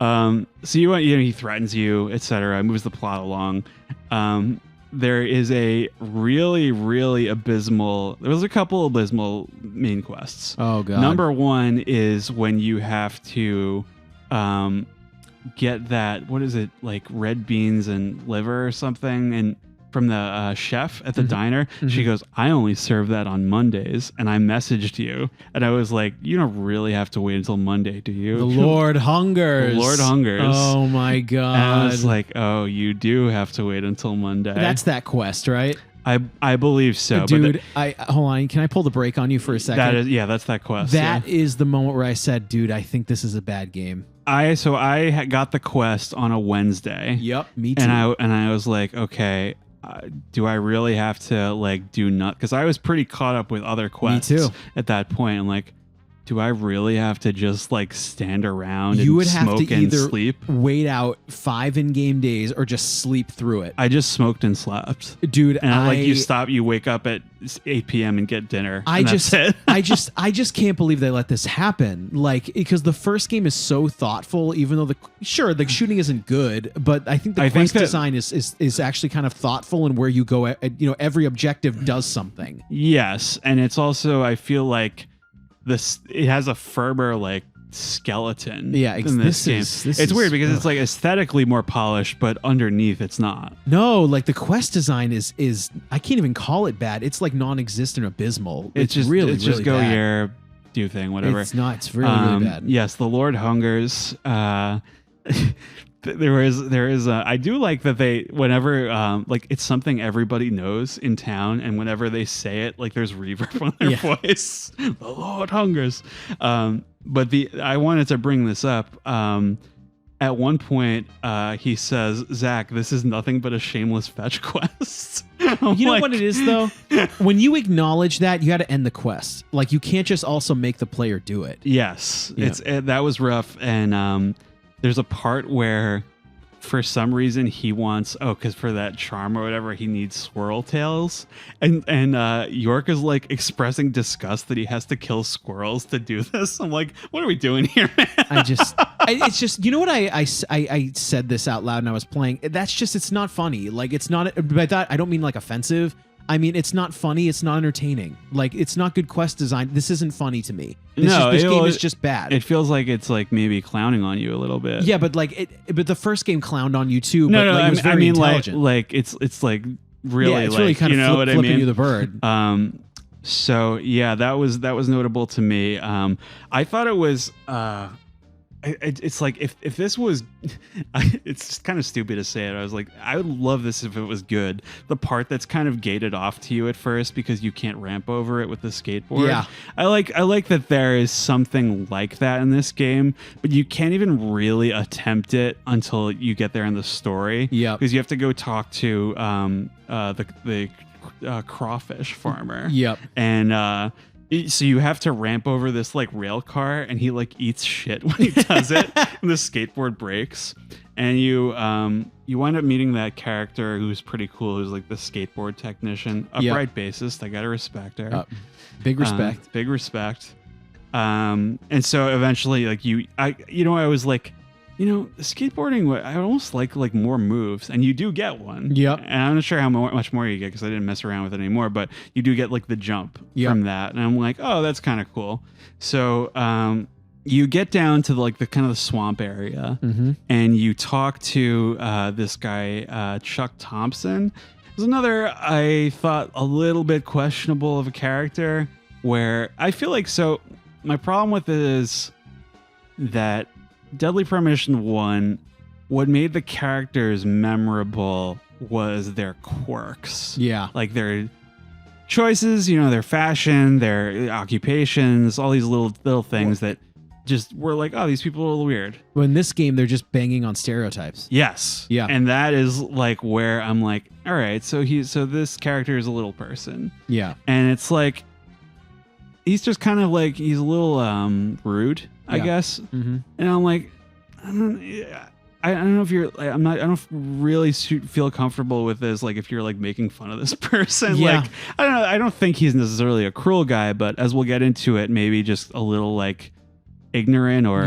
So he threatens you, etc. Moves the plot along. There is a really, really abysmal. There was a couple abysmal main quests. Oh god. Number 1 is when you have to get that. What is it, like red beans and liver or something? And from the chef at the diner, she goes, I only serve that on Mondays. And I messaged you, and I was like, you don't really have to wait until Monday, do you? The Lord hungers. The Lord hungers. Oh my god. And I was like, oh, you do have to wait until Monday. That's that quest, right? I believe so. Dude, hold on. Can I pull the brake on you for a second? That's that quest. That is the moment where I said, dude, I think this is a bad game. I got the quest on a Wednesday. Yep, me too. And I was like, okay, do I really have to like do because I was pretty caught up with other quests. Me too. At that point. I'm like, do I really have to just like stand around You and would have smoke to and either sleep? wait out 5 in-game days or just sleep through it. I just smoked and slept. Dude, And like you stop, you wake up at 8 p.m. and get dinner. I and just that's it. I just can't believe they let this happen. Like, because the first game is so thoughtful, even though the shooting isn't good, but I think the quest design is actually kind of thoughtful, and where you go at, every objective does something. Yes, and it's also, I feel like it has a firmer like skeleton. Yeah, in this game. It's weird because it's like aesthetically more polished, but underneath it's not. No, like the quest design is I can't even call it bad. It's like non-existent, abysmal. It's just really just go bad. here, do your thing, whatever. It's not. It's really bad. Yes, the Lord hungers. There is I do like that they, whenever like it's something everybody knows in town, and whenever they say it, like there's reverb on their voice. The Lord hungers. But I wanted to bring this up. At one point, he says, "Zach, this is nothing but a shameless fetch quest." You know what it is, though? When you acknowledge that, you got to end the quest. Like, you can't just also make the player do it. Yes, that was rough, and there's a part where, for some reason, he wants because for that charm or whatever, he needs swirl tails, and York is like expressing disgust that he has to kill squirrels to do this. I'm like, what are we doing here, man? It's just, you know what, I said this out loud and I was playing. That's just, it's not funny. Like, it's not. By that I don't mean like offensive. I mean, it's not funny. It's not entertaining. Like, it's not good quest design. This isn't funny to me. This game is just bad. It feels like it's like maybe clowning on you a little bit. Yeah, but but the first game clowned on you too. But it was very intelligent. Like it's like really, it's really kind of flipping you the bird. So yeah, that was notable to me. I thought it was. It's like if this was, it's just kind of stupid to say it. I was like, I would love this if it was good. The part that's kind of gated off to you at first because you can't ramp over it with the skateboard. Yeah, I like that there is something like that in this game, but you can't even really attempt it until you get there in the story. Yeah, because you have to go talk to the crawfish farmer. Yep, and so you have to ramp over this like rail car, and he like eats shit when he does it, and the skateboard breaks, and you wind up meeting that character who's pretty cool, who's like the skateboard technician, upright bassist. I gotta respect her. Big respect. Big respect. And so eventually, like I was like, skateboarding, I almost like more moves, and you do get one. Yep. And I'm not sure how much more you get because I didn't mess around with it anymore, but you do get like the jump from that. And I'm like, oh, that's kind of cool. So you get down to like the kind of the swamp area, and you talk to this guy, Chuck Thompson. There's another, I thought, a little bit questionable of a character, where I feel like, so my problem with it is that Deadly Premonition 1, what made the characters memorable was their quirks. Yeah. Like their choices, their fashion, their occupations, all these little things that just were like, oh, these people are a little weird. Well, in this game, they're just banging on stereotypes. Yes. Yeah. And that is like where I'm like, all right, so this character is a little person. Yeah. And it's like, he's just kind of like, he's a little rude, I guess. And I'm like, I don't know if you're, I don't really feel comfortable with this. Like if you're like making fun of this person, like, I don't know. I don't think he's necessarily a cruel guy, but as we'll get into it, maybe just a little like ignorant or,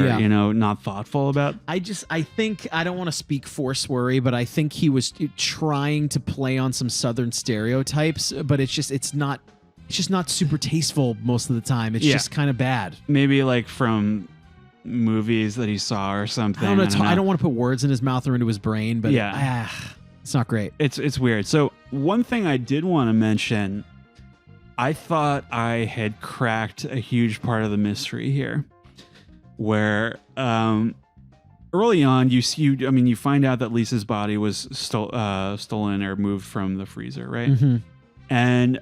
not thoughtful about. I think, I don't want to speak for SWERY, but I think he was trying to play on some Southern stereotypes, but it's just not super tasteful most of the time. It's just kind of bad. Maybe like from movies that he saw or something. I don't want to put words in his mouth or into his brain, but it's not great. It's weird. So one thing I did want to mention, I thought I had cracked a huge part of the mystery here, where early on you find out that Lisa's body was stolen or moved from the freezer, right? And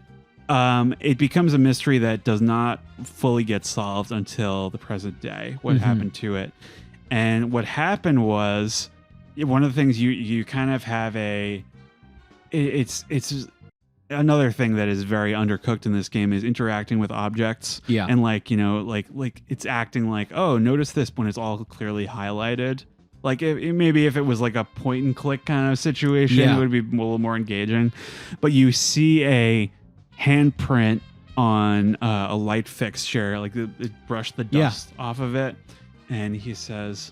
it becomes a mystery that does not fully get solved until the present day. What happened to it? And what happened was, one of the things you kind of have it's another thing that is very undercooked in this game is interacting with objects. Yeah. And like, you know, like it's acting like, oh, notice this when it's all clearly highlighted. Like maybe if it was like a point and click kind of situation, Yeah. it would be a little more engaging. But you see a handprint on a light fixture, like it brushed the dust off of it. And he says,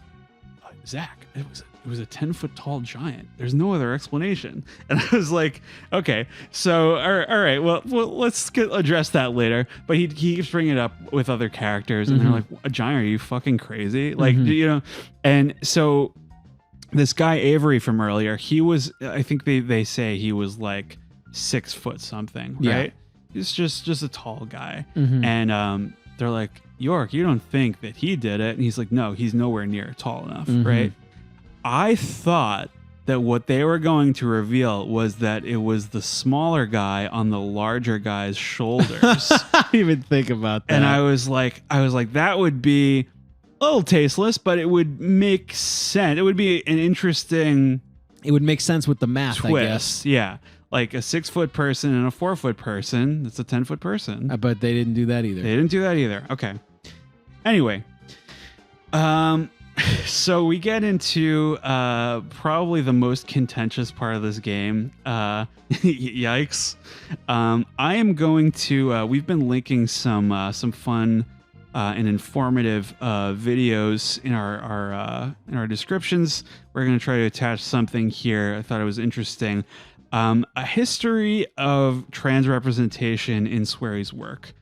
Zach, it was a 10-foot tall giant. There's no other explanation. And I was like, okay, so all right, well let's address that later. But he keeps bringing it up with other characters, and they're like, a giant? Are you fucking crazy? Like, you know. And so this guy Avery from earlier, he was, I think they say he was like 6 foot something, right? He's just a tall guy, and they're like, York, you don't think that he did it? And he's like, no, he's nowhere near tall enough, right? I thought that what they were going to reveal was that it was the smaller guy on the larger guy's shoulders. I didn't even think about that. And I was like, that would be a little tasteless, but it would make sense. It would be an interesting It would make sense with the math, twist. I guess. Yeah. Like a 6-foot person and a 4-foot person. That's a 10-foot person. But they didn't do that either. They didn't do that either. Okay. Anyway. So we get into probably the most contentious part of this game. Yikes. I am going to we've been linking some fun and informative videos in our descriptions. We're going to try to attach something here. I thought it was interesting. A history of trans representation in SWERY's work.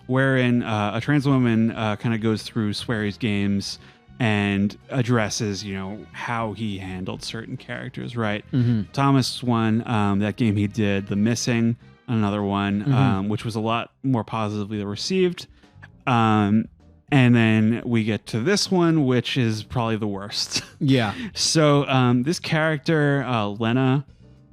Wherein a trans woman kind of goes through SWERY's games and addresses, you know, how he handled certain characters, right? Thomas one, that game he did, The Missing, another one, which was a lot more positively received. And then we get to this one, which is probably the worst. Yeah. So this character, Lena,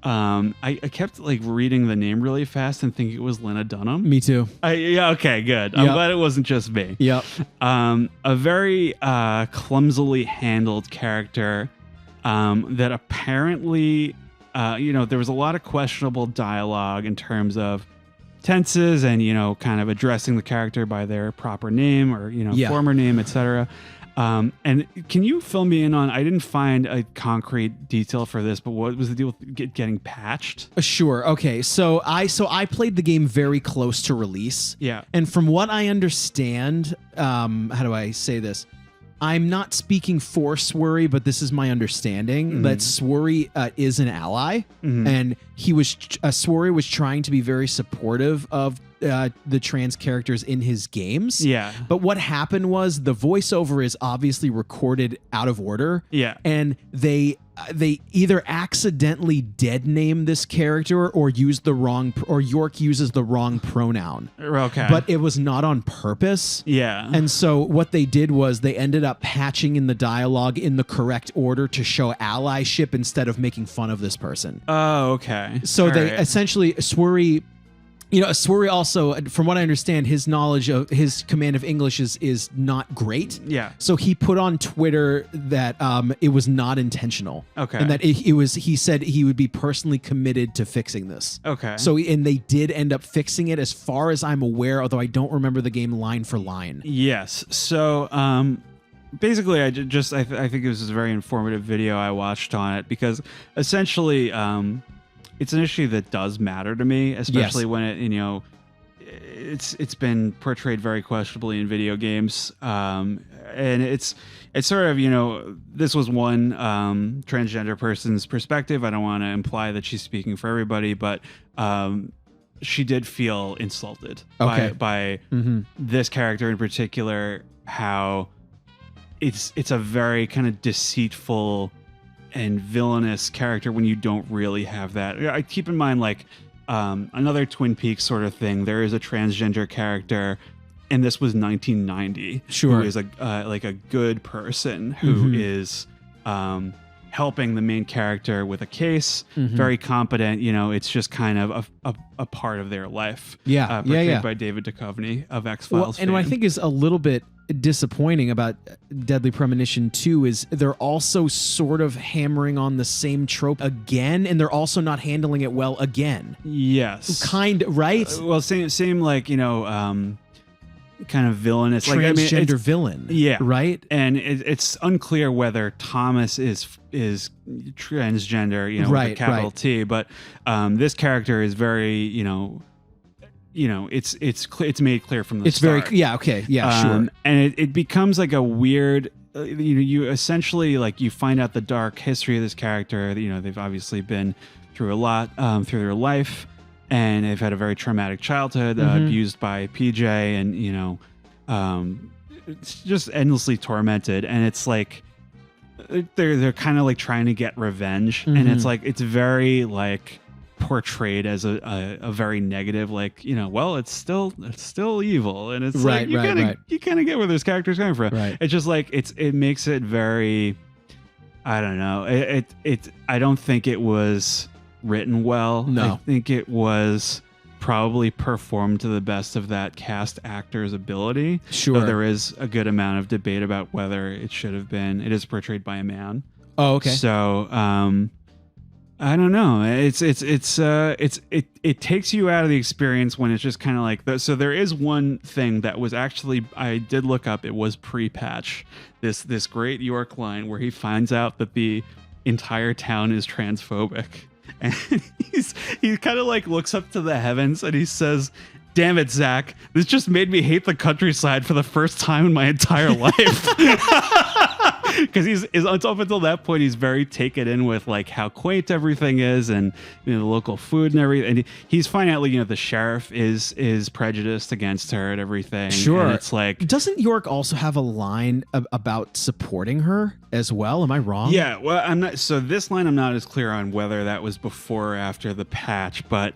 I kept like reading the name really fast and thinking it was Lena Dunham. Me too. Yeah, okay, good. I'm Yep. glad it wasn't just me. Yep. A very clumsily handled character that apparently, you know, there was a lot of questionable dialogue in terms of tenses and, you know, kind of addressing the character by their proper name or, you know, former name, etc. And can you fill me in on, I didn't find a concrete detail for this, but what was the deal with getting patched? Sure. Okay. So I played the game very close to release. Yeah. And from what I understand, how do I say this? I'm not speaking for SWERY, but this is my understanding that SWERY is an ally, and he was SWERY was trying to be very supportive of the trans characters in his games. Yeah. But what happened was the voiceover is obviously recorded out of order. Yeah. And they either accidentally dead name this character or use the wrong, or York uses the wrong pronoun. Okay. But it was not on purpose. Yeah. And so what they did was they ended up patching in the dialogue in the correct order to show allyship instead of making fun of this person. Oh, okay. So All they right. essentially, SWERY, you know, SWERY also, from what I understand, his knowledge of his command of English is not great. Yeah. So he put on Twitter that it was not intentional. Okay. And that it was, he said he would be personally committed to fixing this. Okay. So, and they did end up fixing it as far as I'm aware, although I don't remember the game line for line. Yes. So, basically, I think this is a very informative video I watched on it because essentially, it's an issue that does matter to me, especially when it, you know, it's been portrayed very questionably in video games, and it's sort of, you know, this was one transgender person's perspective. I don't want to imply that she's speaking for everybody, but she did feel insulted by this character in particular. How it's a very kind of deceitful and villainous character when you don't really have that. I keep in mind, like, another Twin Peaks sort of thing. There is a transgender character, and this was 1990. Sure. Who is a good person who is helping the main character with a case. Very competent. You know, it's just kind of a part of their life. Yeah. Portrayed by David Duchovny of X-Files. Well, and what I think is a little bit disappointing about Deadly Premonition 2 is they're also sort of hammering on the same trope again, and they're also not handling it well again. Yes. Right? Well, same like, kind of villainous. Transgender villain. Yeah. Right? And it's unclear whether Thomas is transgender, with a capital T, but this character is very, it's made clear from the start. Very, yeah, okay, yeah, sure. And it becomes like a weird, you essentially, like, you find out the dark history of this character. They've obviously been through a lot through their life, and they've had a very traumatic childhood, abused by PJ, and it's just endlessly tormented. And it's like they're kind of like trying to get revenge, and it's like it's very like portrayed as a very negative, like, well, it's still evil, and it's you kind of get where this character's coming from. Right. It's just like it makes it very, I don't know. I don't think it was written well. No. I think it was probably performed to the best of that cast actor's ability. Sure. Though there is a good amount of debate about whether it should have been. It is portrayed by a man. Oh, okay. So, I don't know. It takes you out of the experience when it's just kind of like so there is one thing that was actually, I did look up. It was pre-patch. This great York line where he finds out that the entire town is transphobic. And he kind of like looks up to the heavens and he says, "Damn it, Zach, this just made me hate the countryside for the first time in my entire life." Because he's up until that point, he's very taken in with like how quaint everything is, and the local food and everything. And he's finding out, like, the sheriff is prejudiced against her and everything. Sure, and it's like, doesn't York also have a line about supporting her as well? Am I wrong? Yeah, well, I'm not. So this line, I'm not as clear on whether that was before or after the patch, but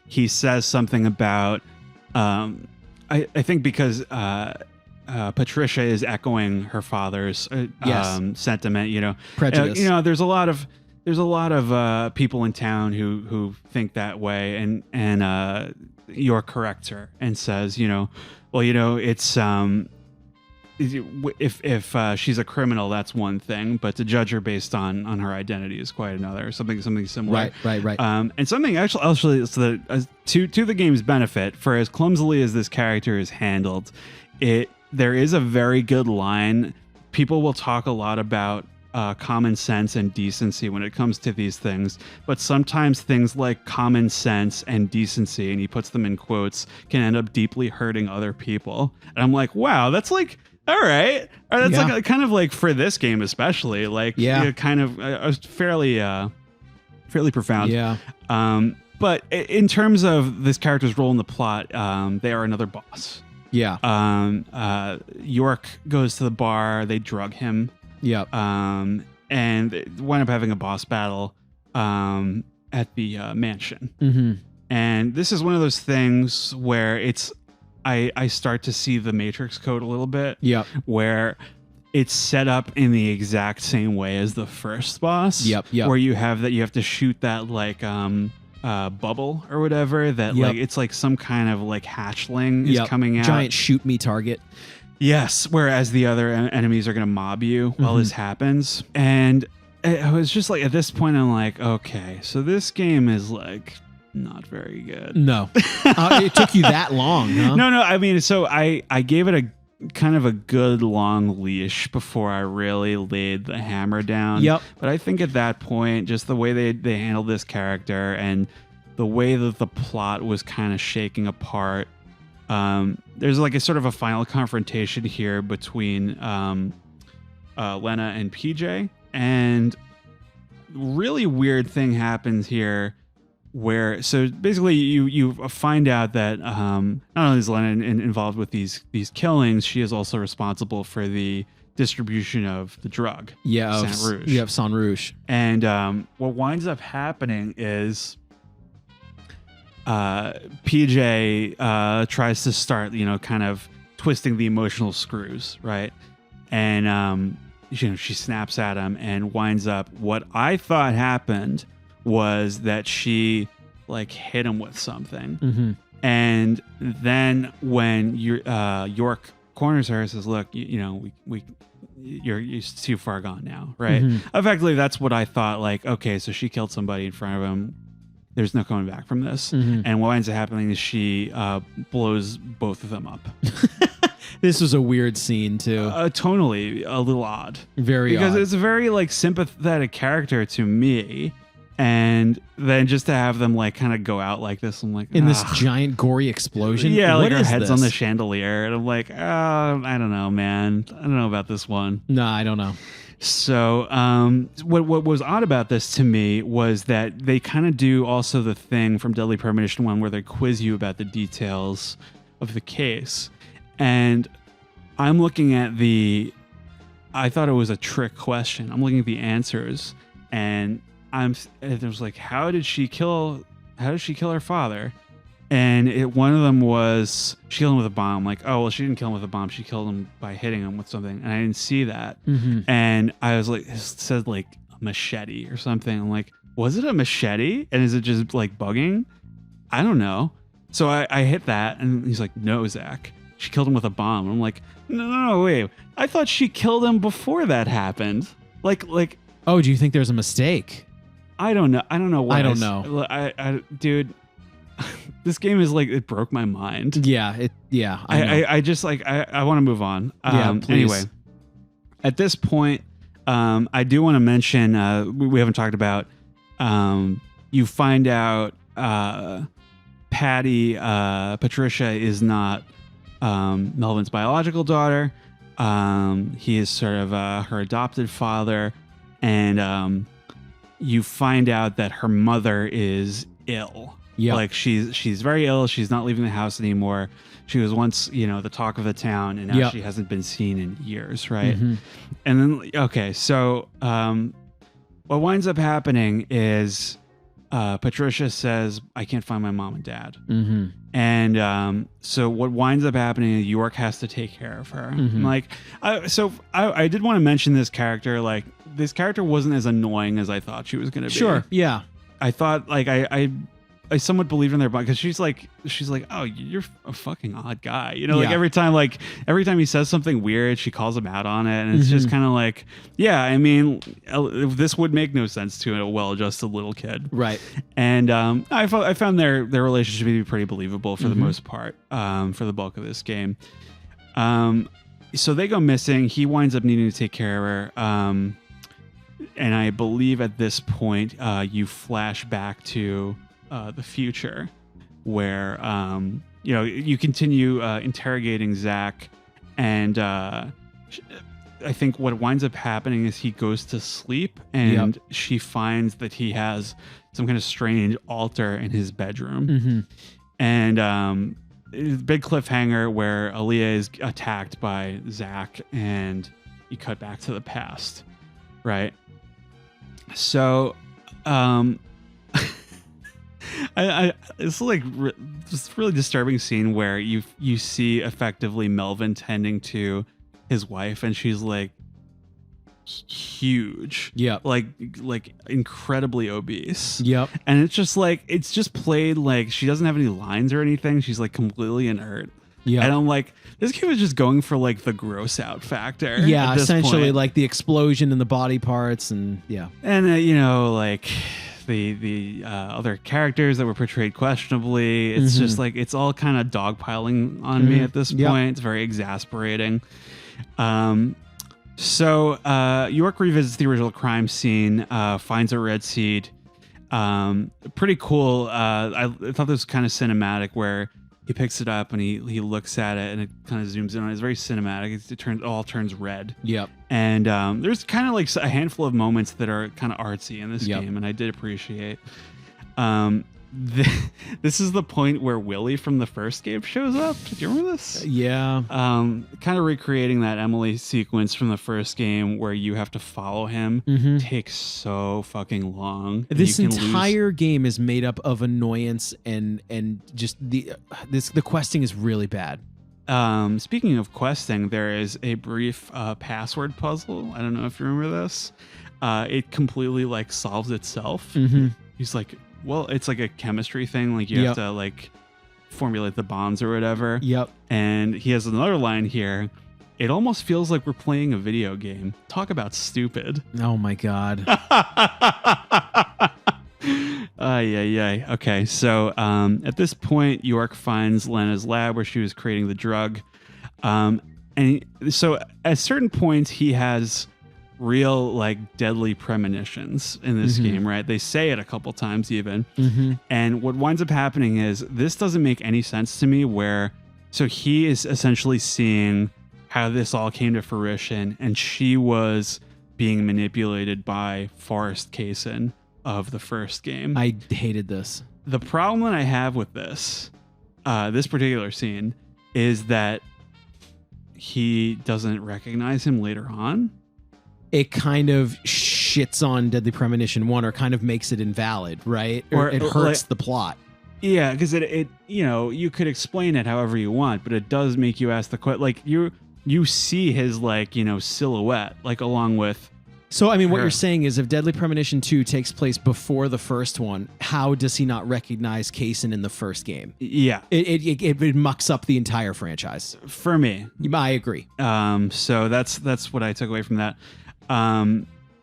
he says something about I think because Patricia is echoing her father's sentiment, prejudice. There's a lot of people in town who think that way, and York corrects her and says, it's if she's a criminal, that's one thing, but to judge her based on her identity is quite another. Something similar. Right. And something actually so that, to the game's benefit, for as clumsily as this character is handled, there is a very good line. People will talk a lot about common sense and decency when it comes to these things, but sometimes things like common sense and decency, and he puts them in quotes, can end up deeply hurting other people. And I'm like, wow, that's like, all right. That's like kind of like for this game especially, like kind of fairly profound. Yeah. But in terms of this character's role in the plot, they are another boss. Yeah. York goes to the bar. They drug him. Yep. And they wind up having a boss battle at the mansion. Mm-hmm. And this is one of those things where I start to see the Matrix Code a little bit. Yep. Where it's set up in the exact same way as the first boss. Yep. Where you have to shoot that like bubble or whatever that like it's like some kind of like hatchling is coming out. Giant shoot me target. Yes, whereas the other enemies are going to mob you while this happens. And I was just like, at this point, I'm like, okay, so this game is like not very good. No. It took you that long, huh? No, I mean, so I gave it a kind of a good long leash before I really laid the hammer down. Yep. But I think at that point, just the way they handled this character and the way that the plot was kind of shaking apart, there's like a sort of a final confrontation here between Lena and PJ, and really weird thing happens here where, so basically you find out that not only is Lena involved with these killings, she is also responsible for the distribution of the drug. Yeah, Saint Rouge. You have Saint Rouge. And what winds up happening is PJ tries to start, kind of twisting the emotional screws, right? And she snaps at him and winds up. What I thought happened was that she like hit him with something, and then when York corners her and says, look, you're too far gone now, right? Effectively, that's what I thought. Like, okay, so she killed somebody in front of him. There's no coming back from this. And what ends up happening is she blows both of them up. This was a weird scene too. Tonally, a little odd. Very because odd. it's a very like sympathetic character to me. And then just to have them like kind of go out like this, I'm like, in this giant gory explosion. Yeah, what like her head's this? on the chandelier, and I'm like, I don't know, man. I don't know about this one. No, I don't know. So, what was odd about this to me was that they kind of do also the thing from Deadly Premonition 1 where they quiz you about the details of the case, and I'm looking at I thought it was a trick question. I'm looking at the answers, and it was like, how did she kill her father? And one of them was she killed him with a bomb. Like, oh, well, she didn't kill him with a bomb. She killed him by hitting him with something. And I didn't see that. And I was like, it said like a machete or something. I'm like, was it a machete? And is it just like bugging? I don't know. So I hit that, and he's like, no, Zach, she killed him with a bomb. And I'm like, no, wait. I thought she killed him before that happened. Like, oh, do you think there's a mistake? I don't know. I don't know. I don't know. Dude, this game is like, it broke my mind. Yeah. I just like, I want to move on. Yeah, please. Anyway, at this point, I do want to mention, we haven't talked about, you find out, Patricia is not, Melvin's biological daughter. He is sort of, her adopted father. And, you find out that her mother is ill. Yeah. Like she's very ill. She's not leaving the house anymore. She was once, the talk of the town, and now she hasn't been seen in years, right? And then, okay, so what winds up happening is Patricia says, I can't find my mom and dad. And so what winds up happening is York has to take care of her. I did want to mention this character. Like, this character wasn't as annoying as I thought she was going to be. Sure, yeah. I thought, like, I somewhat believed in their bond, because she's like, oh, you're a fucking odd guy. Like every time he says something weird, she calls him out on it. And it's just kind of like, yeah, I mean, this would make no sense to a well-adjusted little kid. Right. And I found their relationship to be pretty believable for the most part, for the bulk of this game. So they go missing. He winds up needing to take care of her. And I believe at this point, you flash back to the future, where you continue interrogating Zach, and I think what winds up happening is he goes to sleep, and she finds that he has some kind of strange altar in his bedroom, and big cliffhanger where Aaliyah is attacked by Zach, and you cut back to the past, right? So it's like this really disturbing scene where you see effectively Melvin tending to his wife, and she's like huge, like incredibly obese, and it's just played like she doesn't have any lines or anything. She's like completely inert. And I'm like, this game is just going for like the gross out factor. Yeah, essentially like the explosion in the body parts, and and like the other characters that were portrayed questionably. It's just like, it's all kind of dogpiling on me at this point. It's very exasperating. So York revisits the original crime scene, finds a red seed. Pretty cool. I thought this was kind of cinematic, where he picks it up and he looks at it, and it kind of zooms in on it. It's very cinematic. It all turns red. And there's kind of like a handful of moments that are kind of artsy in this game, and I did appreciate. This is the point where Willie from the first game shows up. Do you remember this? Yeah. Kind of recreating that Emily sequence from the first game where you have to follow him takes so fucking long. This entire game is made up of annoyance and just the questing is really bad. Speaking of questing, there is a brief password puzzle. I don't know if you remember this. It completely like solves itself. He's like, well, it's like a chemistry thing. Like you have to like formulate the bombs or whatever. Yep. And he has another line here. It almost feels like we're playing a video game. Talk about stupid. Oh my God. Ay. Okay, so at this point, York finds Lena's lab where she was creating the drug. And so at certain points, he has real like deadly premonitions in this game, right? They say it a couple times even. And what winds up happening is this doesn't make any sense to me so he is essentially seeing how this all came to fruition, and she was being manipulated by Forrest Kaysen of the first game. I hated this. The problem that I have with this particular scene is that he doesn't recognize him later on. It kind of shits on Deadly Premonition 1 or kind of makes it invalid, right? Or it hurts the plot. Yeah, because it you could explain it however you want, but it does make you ask the question. Like you see his silhouette along with. So I mean, what you're saying is, if Deadly Premonition 2 takes place before the first one, how does he not recognize Kaysen in the first game? Yeah, it mucks up the entire franchise for me. I agree. So that's what I took away from that.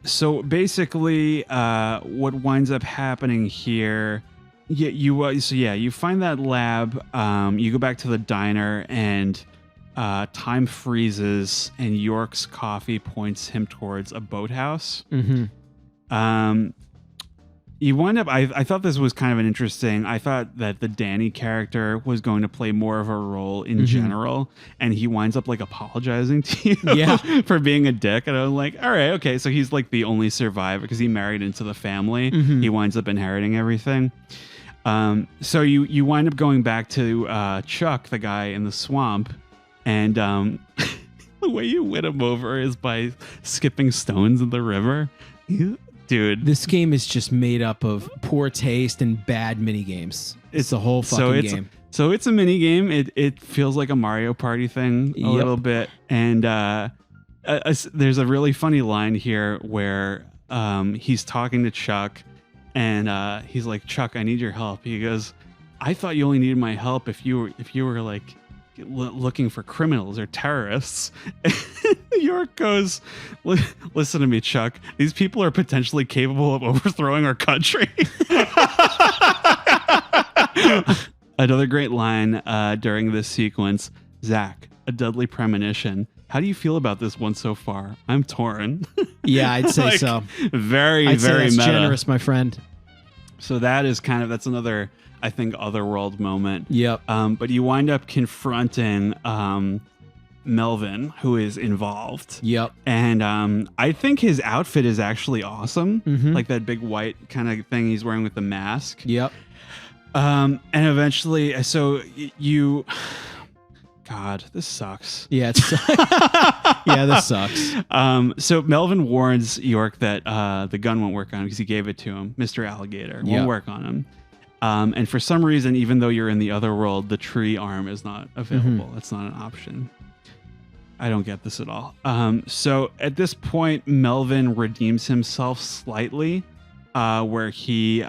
So basically, what winds up happening here. You find that lab. You go back to the diner and. Time freezes and York's coffee points him towards a boathouse. You wind up, I thought this was kind of an interesting, I thought that the Danny character was going to play more of a role in general, and he winds up apologizing to you for being a dick. And I was like, all right, okay. So he's the only survivor because he married into the family. He winds up inheriting everything. So you wind up going back to Chuck, the guy in the swamp. And the way you win him over is by skipping stones in the river. Dude. This game is just made up of poor taste and bad mini games. It's the whole fucking game. So it's a mini game. It feels like a Mario Party thing a little bit. And there's a really funny line here where he's talking to Chuck. And he's like, Chuck, I need your help. He goes, I thought you only needed my help if you were looking for criminals or terrorists. York goes, listen to me, Chuck. These people are potentially capable of overthrowing our country. Another great line during this sequence. Zach, a deadly premonition. How do you feel about this one so far? I'm torn. Yeah, I'd say so. Very, I'd very say that's meta. generous, my friend. So that's another, I think, otherworld moment. Yep. But you wind up confronting Melvin, who is involved. Yep. And I think his outfit is actually awesome. Like that big white kind of thing he's wearing with the mask. Yep. And eventually, so you... God, this sucks. Yeah, yeah, this sucks. So Melvin warns York that the gun won't work on him because he gave it to him. Mr. Alligator won't work on him. And for some reason, even though you're in the other world, the tree arm is not available. That's not an option. I don't get this at all. So at this point, Melvin redeems himself slightly, where he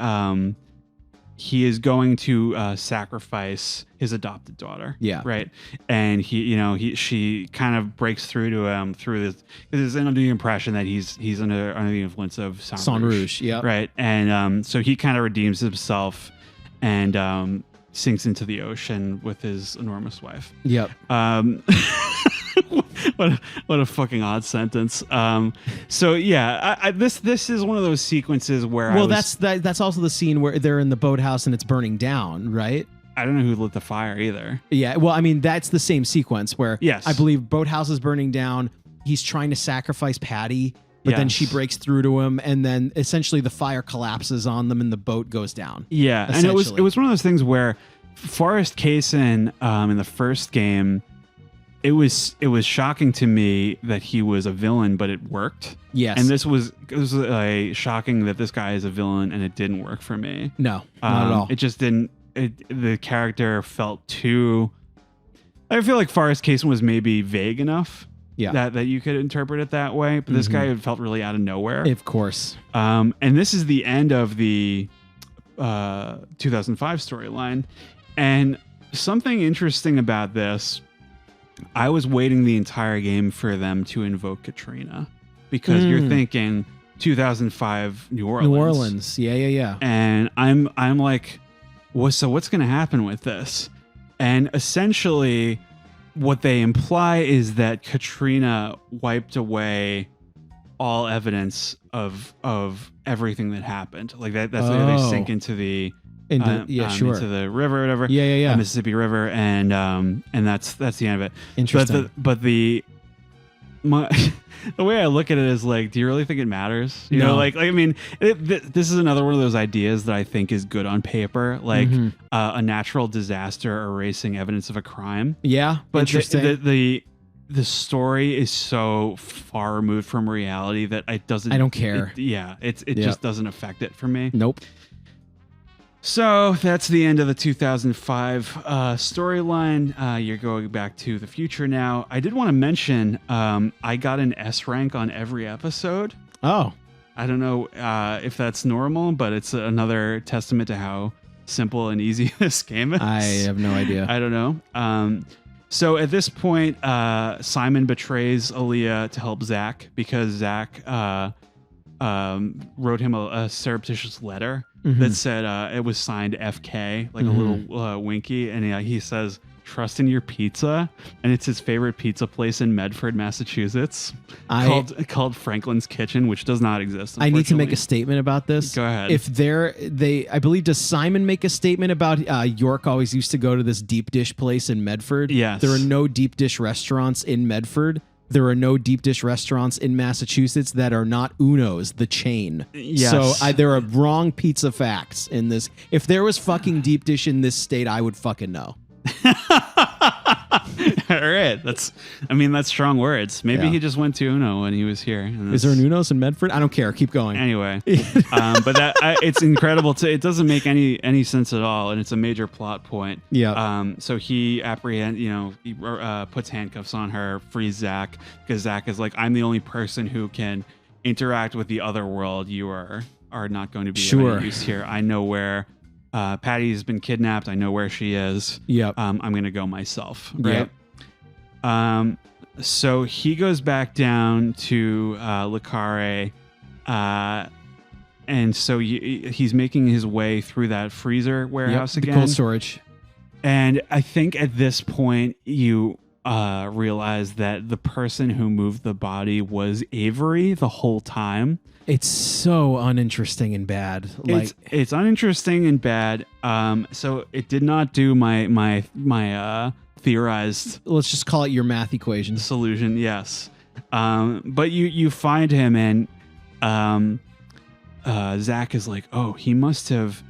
is going to sacrifice his adopted daughter. Yeah. Right. And she kind of breaks through to him through this. Because it's under the impression that he's under the influence of Sang Rouge. Yeah. Right. And so he kind of redeems himself and sinks into the ocean with his enormous wife. Yep. What a fucking odd sentence. So yeah, this is one of those sequences where that's also the scene where they're in the boathouse and it's burning down, right? I don't know who lit the fire either. Yeah, well, I mean that's the same sequence where yes. I believe boathouse is burning down. He's trying to sacrifice Patty, but then she breaks through to him, and then essentially the fire collapses on them and the boat goes down. Yeah, and it was one of those things where Forrest Kaysen in the first game. It was shocking to me that he was a villain, but it worked. Yes. And it was shocking that this guy is a villain and it didn't work for me. No, not at all. It just didn't. The character felt too... I feel like Forrest Kaysen was maybe vague enough that you could interpret it that way. But this guy felt really out of nowhere. Of course. And this is the end of the 2005 storyline. And something interesting about this, I was waiting the entire game for them to invoke Katrina, because you're thinking 2005 New Orleans. New Orleans. Yeah. And I'm like, so what's going to happen with this? And essentially what they imply is that Katrina wiped away all evidence of everything that happened. Like that's where they sink into the into the river or whatever. Yeah. Mississippi River, and that's the end of it. Interesting. But the way I look at it is like, do you really think it matters? You know, like I mean, this is another one of those ideas that I think is good on paper, like a natural disaster erasing evidence of a crime. Yeah, but interesting. The story is so far removed from reality that it doesn't. I don't care. It just doesn't affect it for me. Nope. So that's the end of the 2005 storyline. You're going back to the future now. I did want to mention I got an S rank on every episode. Oh. I don't know if that's normal, but it's another testament to how simple and easy this game is. I have no idea. I don't know. So at this point, Simon betrays Aaliyah to help Zach, because Zach wrote him a surreptitious letter that said it was signed FK, like a little winky, and he says, "Trust in your pizza," and it's his favorite pizza place in Medford, Massachusetts, called Franklin's Kitchen, which does not exist. I need to make a statement about this. Go ahead. If I believe, does Simon make a statement about York always used to go to this deep dish place in Medford? Yes. There are no deep dish restaurants in Medford. There are no deep dish restaurants in Massachusetts that are not Uno's, the chain. Yes. So there are wrong pizza facts in this. If there was fucking deep dish in this state, I would fucking know. All right, that's strong words. Maybe he just went to Uno when he was here. Is there an Uno's in Medford? I don't care. Keep going. Anyway, but it's incredible. It doesn't make any sense at all, and it's a major plot point. Yeah. So he he puts handcuffs on her, frees Zach, because Zach is like, I'm the only person who can interact with the other world. You are not going to be of any use here. I know where Patty's been kidnapped. I know where she is. Yep. I'm going to go myself. Right. Yep. So he goes back down to Le Carré, and so he's making his way through that freezer warehouse again. The cold storage. And I think at this point you realize that the person who moved the body was Avery the whole time. It's so uninteresting and bad. Like it's uninteresting and bad. So it did not do my theorized. Let's just call it your math equation solution. Yes. But you find him, and Zach is like, oh, he must have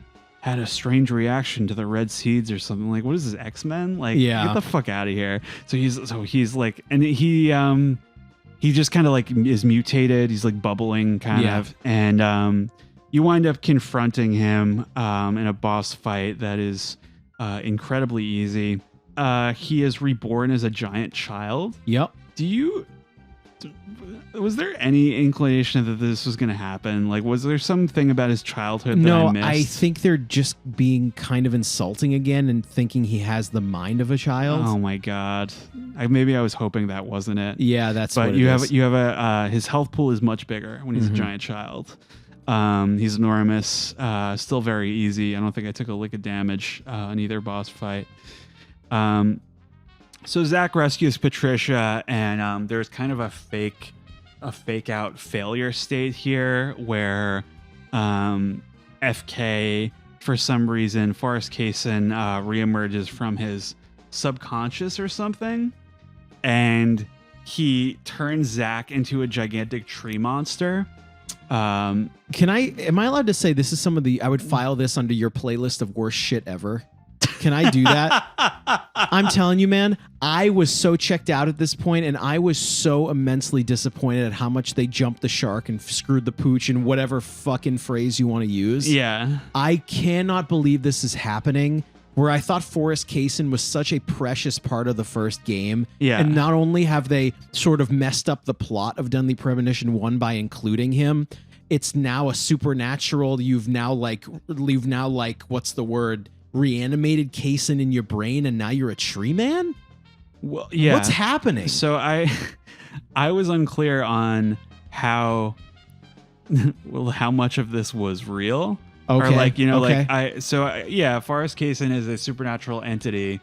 had a strange reaction to the red seeds or something. Like, what is this, X-Men? Like, get the fuck out of here. So he's like, and he just kind of like is mutated. He's like bubbling kind of. And you wind up confronting him in a boss fight that is incredibly easy. He is reborn as a giant child. Yep. Was there any inclination that this was going to happen? Like, was there something about his childhood that I missed? I think they're just being kind of insulting again and thinking he has the mind of a child. Oh my God. Maybe I was hoping that wasn't it. Yeah, that's but what you it have is. you have his health pool is much bigger when he's a giant child. He's enormous, still very easy. I don't think I took a lick of damage in either boss fight. So Zach rescues Patricia, and there's kind of a fake out failure state here where FK, for some reason, Forrest Kaysen reemerges from his subconscious or something, and he turns Zach into a gigantic tree monster. Am I allowed to say this is some of the, I would file this under your playlist of worst shit ever? Can I do that? I'm telling you, man, I was so checked out at this point, and I was so immensely disappointed at how much they jumped the shark and screwed the pooch and whatever fucking phrase you want to use. Yeah. I cannot believe this is happening, where I thought Forrest Kaysen was such a precious part of the first game. Yeah. And not only have they sort of messed up the plot of Deadly Premonition 1 by including him, it's now a supernatural. You've now like, what's the word? reanimated Kaysen in your brain and now you're a tree man? Well, yeah. What's happening? So I was unclear on how much of this was real. Okay. Or like, okay. yeah, Forrest Kaysen is a supernatural entity.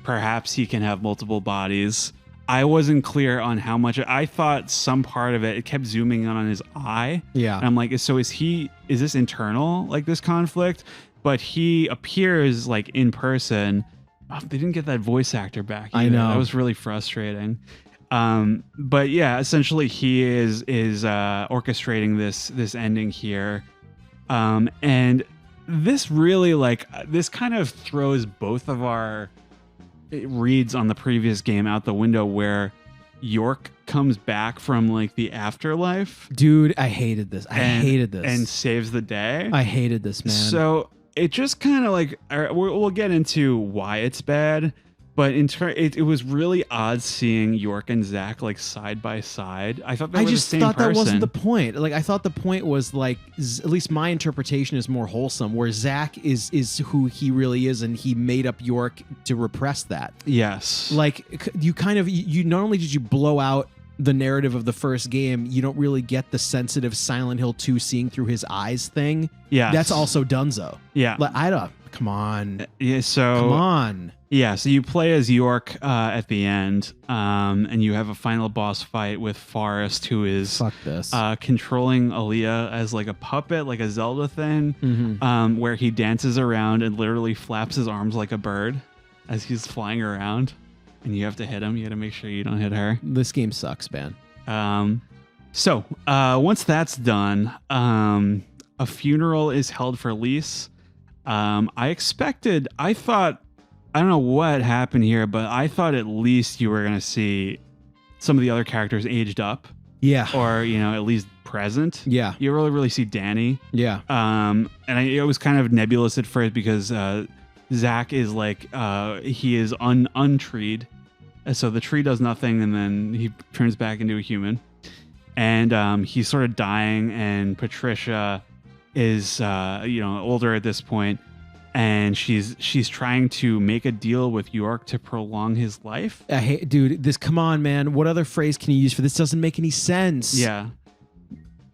Perhaps he can have multiple bodies. I wasn't clear on how much. I thought some part of it kept zooming in on his eye. Yeah. And I'm like, so is this internal, like this conflict? But he appears like in person. Oh, they didn't get that voice actor back either. I know. That was really frustrating. But yeah, essentially he is orchestrating this ending here. And this really this kind of throws both of our reads on the previous game out the window, where York comes back from like the afterlife. Dude, I hated this. And saves the day. I hated this, man. So it just kind of like, we'll get into why it's bad, but it was really odd seeing York and Zach like side by side. I thought they were the same person. That wasn't the point. Like I thought the point was like, at least my interpretation is more wholesome, where Zach is who he really is, and he made up York to repress that. Yes. Like you not only did you blow out the narrative of the first game, you don't really get the sensitive Silent Hill 2 seeing through his eyes thing. Yeah. That's also Dunzo. Yeah. Like come on. Yeah. So come on. Yeah, so you play as York at the end, and you have a final boss fight with Forrest, who is controlling Aaliyah as like a puppet, like a Zelda thing, where he dances around and literally flaps his arms like a bird as he's flying around, and you have to hit him. You got to make sure you don't hit her. This game sucks, man. So once that's done, a funeral is held for Lise. I don't know what happened here, but I thought at least you were going to see some of the other characters aged up. Yeah. Or, at least present. Yeah. You really see Danny. Yeah. It was kind of nebulous at first because Zach is like, he is untreed. So the tree does nothing, and then he turns back into a human. And he's sort of dying, and Patricia is, older at this point. And she's trying to make a deal with York to prolong his life. Dude, come on, man. What other phrase can you use for this? Doesn't make any sense. Yeah.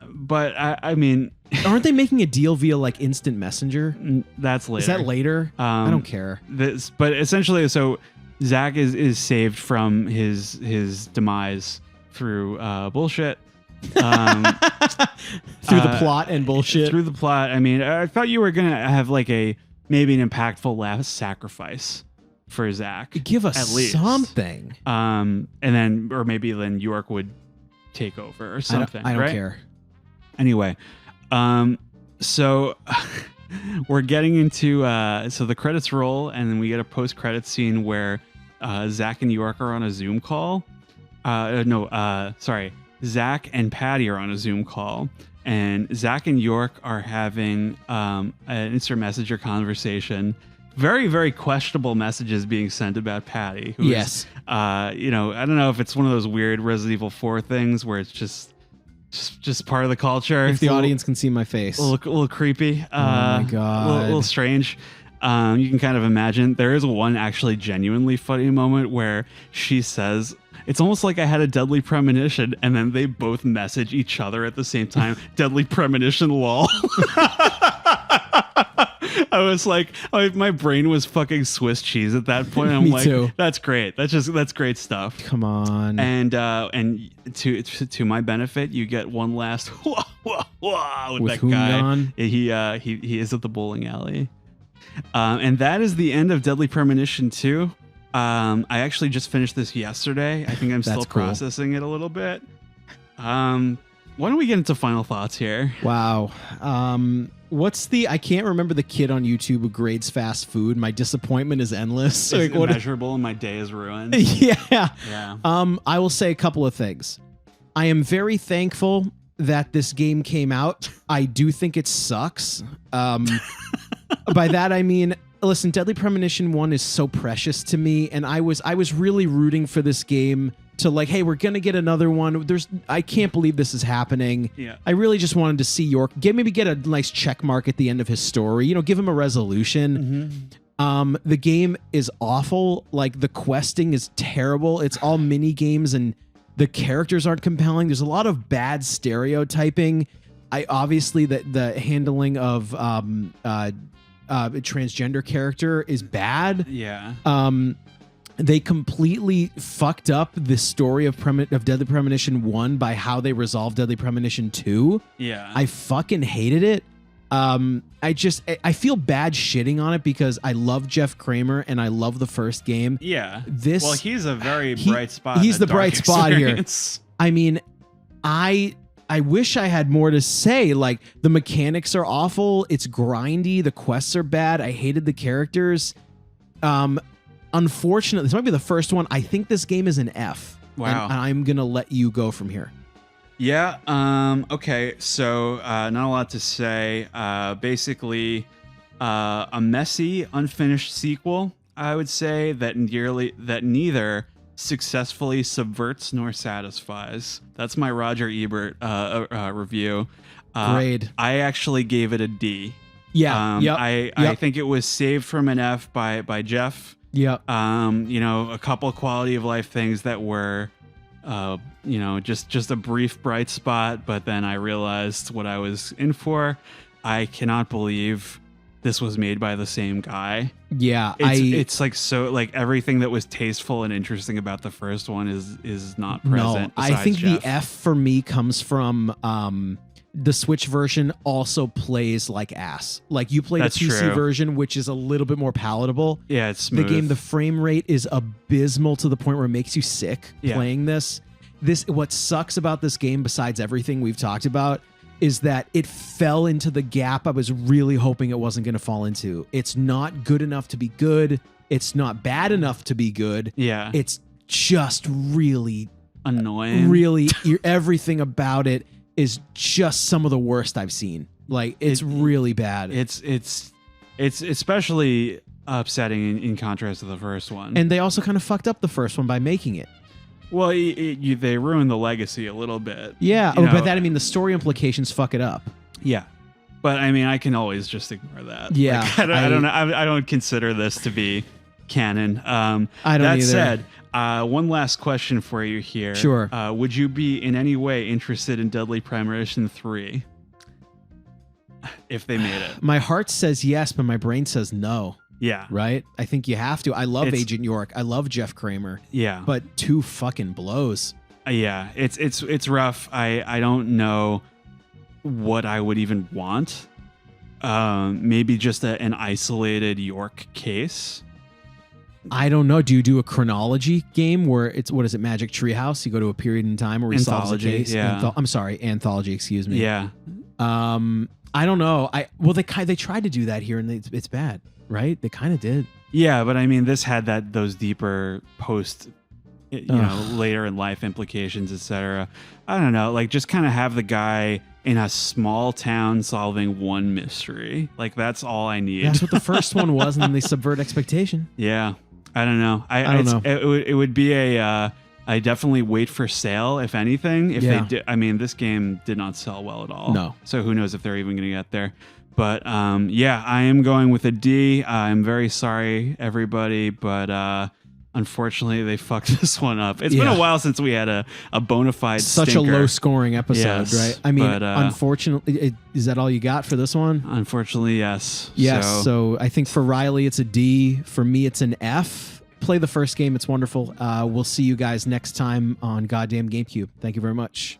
But I mean, aren't they making a deal via like instant messenger? That's later. Is that later? I don't care. But essentially, so Zach is saved from his demise through bullshit. Through the plot and bullshit. Through the plot. I mean, I thought you were gonna have like maybe an impactful last sacrifice for Zach. Give us at least something. And then York would take over or something. I don't care. Anyway, so we're getting into so the credits roll, and then we get a post-credit scene where Zach and York are on a Zoom call. Zach and Patty are on a Zoom call. And Zach and York are having an instant messenger conversation. Very, very questionable messages being sent about Patty. Who is, I don't know if it's one of those weird Resident Evil 4 things where it's just part of the culture. If the audience can see my face. A little creepy. Oh my God. A little strange. You can kind of imagine. There is one actually genuinely funny moment where she says, "It's almost like I had a deadly premonition," and then they both message each other at the same time. Deadly premonition, lol. I was like, my brain was fucking Swiss cheese at that point. I'm like, too. That's great. That's great stuff. Come on. And to my benefit, you get one last with that guy. Gone? He is at the bowling alley. And that is the end of Deadly Premonition 2. I actually just finished this yesterday. I think I'm still processing it a little bit. Why don't we get into final thoughts here? Wow. I can't remember the kid on YouTube who grades fast food. My disappointment is endless. It's immeasurable and my day is ruined. Yeah. Yeah. I will say a couple of things. I am very thankful that this game came out. I do think it sucks. By that, I mean, listen, Deadly Premonition 1 is so precious to me, and I was really rooting for this game to like, hey, we're gonna get another one. I can't believe this is happening. Yeah. I really just wanted to see York maybe get a nice check mark at the end of his story. Give him a resolution. The game is awful. Like, the questing is terrible. It's all mini games and the characters aren't compelling. There's a lot of bad stereotyping. Obviously the handling of a transgender character is bad. Yeah. They completely fucked up the story of Deadly Premonition 1 by how they resolved Deadly Premonition 2. Yeah. I fucking hated it. I feel bad shitting on it because I love Jeff Kramer and I love the first game. Yeah. This, well, he's a very bright spot. He's in the bright spot experience. here. I mean, I wish I had more to say. Like, the mechanics are awful. It's grindy. The quests are bad. I hated the characters. Unfortunately, this might be the first one. I think this game is an F. Wow. And I'm going to let you go from here. Yeah. Okay. So not a lot to say. Basically, a messy, unfinished sequel. I would say that neither successfully subverts nor satisfies. That's my Roger Ebert review. Grade. I actually gave it a D. Yeah. I think it was saved from an F by Jeff. Yep. A couple quality of life things that were just a brief bright spot, but then I realized what I was in for. I cannot believe this was made by the same guy. Yeah, it's like, so like everything that was tasteful and interesting about the first one is not present. No, I think Jeff. the F for me comes from the Switch version also plays like ass. Like, you play the PC version, which is a little bit more palatable. Yeah, it's smooth. The game, the frame rate is abysmal to the point where it makes you sick playing this. What sucks about this game, besides everything we've talked about, is that it fell into the gap I was really hoping it wasn't going to fall into. It's not good enough to be good. It's not bad enough to be good. Yeah. It's just really annoying. Really, everything about it is just some of the worst I've seen. Like, it's really bad. It's especially upsetting in contrast to the first one. And they also kind of fucked up the first one by making it. Well, they ruined the legacy a little bit. Yeah, but that, I mean, the story implications fuck it up. Yeah, but I mean, I can always just ignore that. Yeah, like, I don't consider this to be canon. I don't that either. said, one last question for you here. Sure. Would you be in any way interested in Deadly Premonition 3 if they made it? My heart says yes, but my brain says no. Yeah. Right? I think you have to. I love Agent York. I love Jeff Kramer. Yeah. But 2 fucking blows. Yeah. It's rough. I don't know what I would even want. Maybe just an isolated York case. I don't know. Do you do a chronology game where it's, what is it, Magic Treehouse? You go to a period in time where he solves a case? Yeah. I'm sorry, anthology, excuse me. Yeah. I don't know. They tried to do that here and it's bad, right? They kind of did. Yeah, but I mean, this had those deeper later in life implications, etc. I don't know, like, just kind of have the guy in a small town solving one mystery. Like, that's all I need. That's what the first one was, and then they subvert expectation. Yeah, I don't know. I don't know. It would be I definitely wait for sale, if anything. If they did, I mean, this game did not sell well at all. No. So who knows if they're even going to get there. But yeah, I am going with a D. I'm very sorry, everybody, but unfortunately, they fucked this one up. It's been a while since we had a bona fide Such stinker. a low-scoring episode, right? I mean, unfortunately, is that all you got for this one? Unfortunately, yes. Yes, so I think for Riley, it's a D. For me, it's an F. Play the first game. It's wonderful. We'll see you guys next time on Goddamn GameCube. Thank you very much.